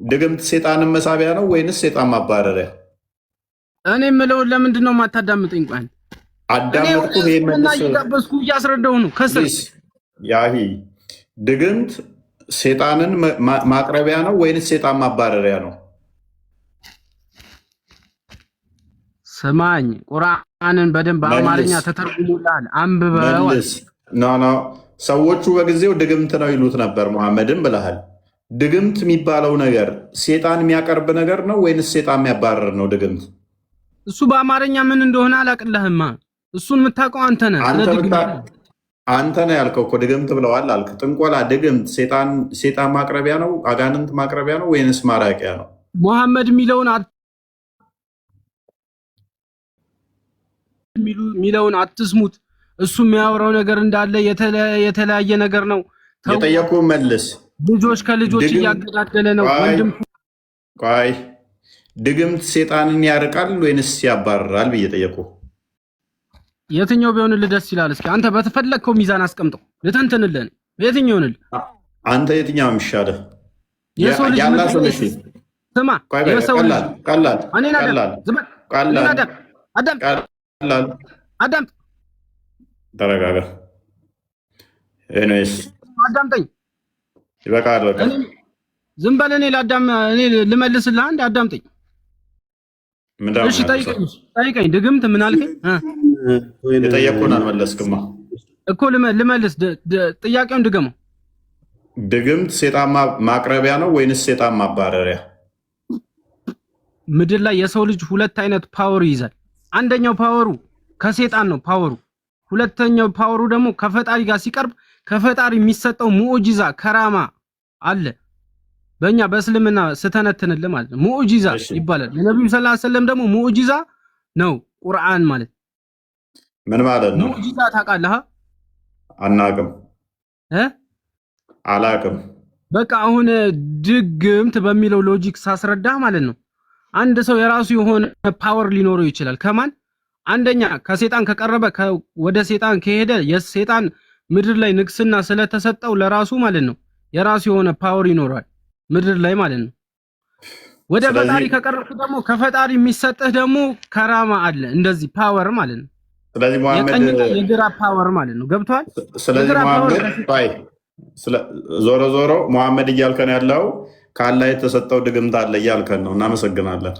ድግምት ሴጣንን መሳቢያ ነው ወይንስ ሴጣን ማባረሪያ? እኔ የምለውን ለምንድን ነው የማታዳምጠኝ? ቆይ አዳምጥኩ። እና እየጋበዝኩ እያስረዳሁ ነው። ከስር ያሂ ድግምት ሴጣንን ማቅረቢያ ነው ወይንስ ሴጣን ማባረሪያ ነው? ስማኝ፣ ቁርአንን በደንብ በአማርኛ ተተርጉሞልሃል፣ አንብበው። ኖ ሰዎቹ በጊዜው ድግምት ነው ይሉት ነበር መሐመድን ብለሃል። ድግምት የሚባለው ነገር ሴጣን የሚያቀርብ ነገር ነው ወይንስ ሴጣን የሚያባረር ነው? ድግምት እሱ በአማርኛ ምን እንደሆነ አላቅልህማ። እሱን የምታውቀው አንተ ነህ። አንተ ነህ ያልከው እኮ ድግምት ብለዋል አልክ። ጥንቆላ ድግምት ሴጣን ማቅረቢያ ነው? አጋንንት ማቅረቢያ ነው ወይንስ ማራቂያ ነው? መሐመድ ሚለውን አትስሙት። እሱ የሚያወራው ነገር እንዳለ የተለያየ ነገር ነው። የጠየቁህ መልስ። ልጆች ከልጆች እያገዳደለ ነው። ወንድም ቆይ ድግምት ሴጣንን ያርቃል ወይንስ ያባርራል ብዬ ጠየቁህ። የትኛው ቢሆንልህ ደስ ይላል? እስኪ አንተ በተፈለግከው ሚዛን አስቀምጠው ልተንትንልህ። የትኛው ይሆንልህ? አንተ የትኛው የሚሻልህ? የሰው ልጅ ስማ፣ የሰው ልጅ ቀላል አዳምጥ፣ ተረጋጋ። ኤኒዌይስ አዳምጠኝ። ይበቃል። በቃ ዝም በል። እኔ ልመልስልህ። አንድ አዳምጠኝ። እሺ ጠይቀኝ። ድግምት ምን አልከኝ? የጠየቁህን አልመለስክማ እኮ። ልመልስ። ጥያቄውን ድገመው። ድግምት ሴጣን ማቅረቢያ ነው ወይንስ ሴጣን ማባረሪያ? ምድር ላይ የሰው ልጅ 2 አይነት ፓወር ይይዛል። አንደኛው ፓወሩ ከሴጣን ነው ፓወሩ። ሁለተኛው ፓወሩ ደግሞ ከፈጣሪ ጋር ሲቀርብ ከፈጣሪ የሚሰጠው ሙዕጂዛ ከራማ አለ። በእኛ በእስልምና ስተነትንልህ ማለት ነው ሙዕጂዛ ይባላል። የነብዩ ሰለላሁ ዐለይሂ ወሰለም ደግሞ ሙዕጂዛ ነው ቁርአን ማለት። ምን ማለት ነው ሙዕጂዛ? ታውቃለህ? አናውቅም። አላውቅም። በቃ አሁን ድግምት በሚለው ሎጂክ ሳስረዳህ ማለት ነው አንድ ሰው የራሱ የሆነ ፓወር ሊኖረው ይችላል። ከማን አንደኛ ከሴጣን ከቀረበ ወደ ሴጣን ከሄደ የሴጣን ምድር ላይ ንግስና ስለተሰጠው ለራሱ ማለት ነው የራሱ የሆነ ፓወር ይኖራል ምድር ላይ ማለት ነው። ወደ ፈጣሪ ከቀረብክ ደግሞ ከፈጣሪ የሚሰጥህ ደግሞ ከራማ አለ እንደዚህ ፓወር ማለት ነው። ስለዚህ መሐመድ የግራ ፓወር ማለት ነው። ገብቷል? ስለዚህ መሐመድ ዞሮ ዞሮ መሐመድ እያልከን ያለው ካላህ የተሰጠው ድግምት አለ እያልከን ነው። እናመሰግናለን።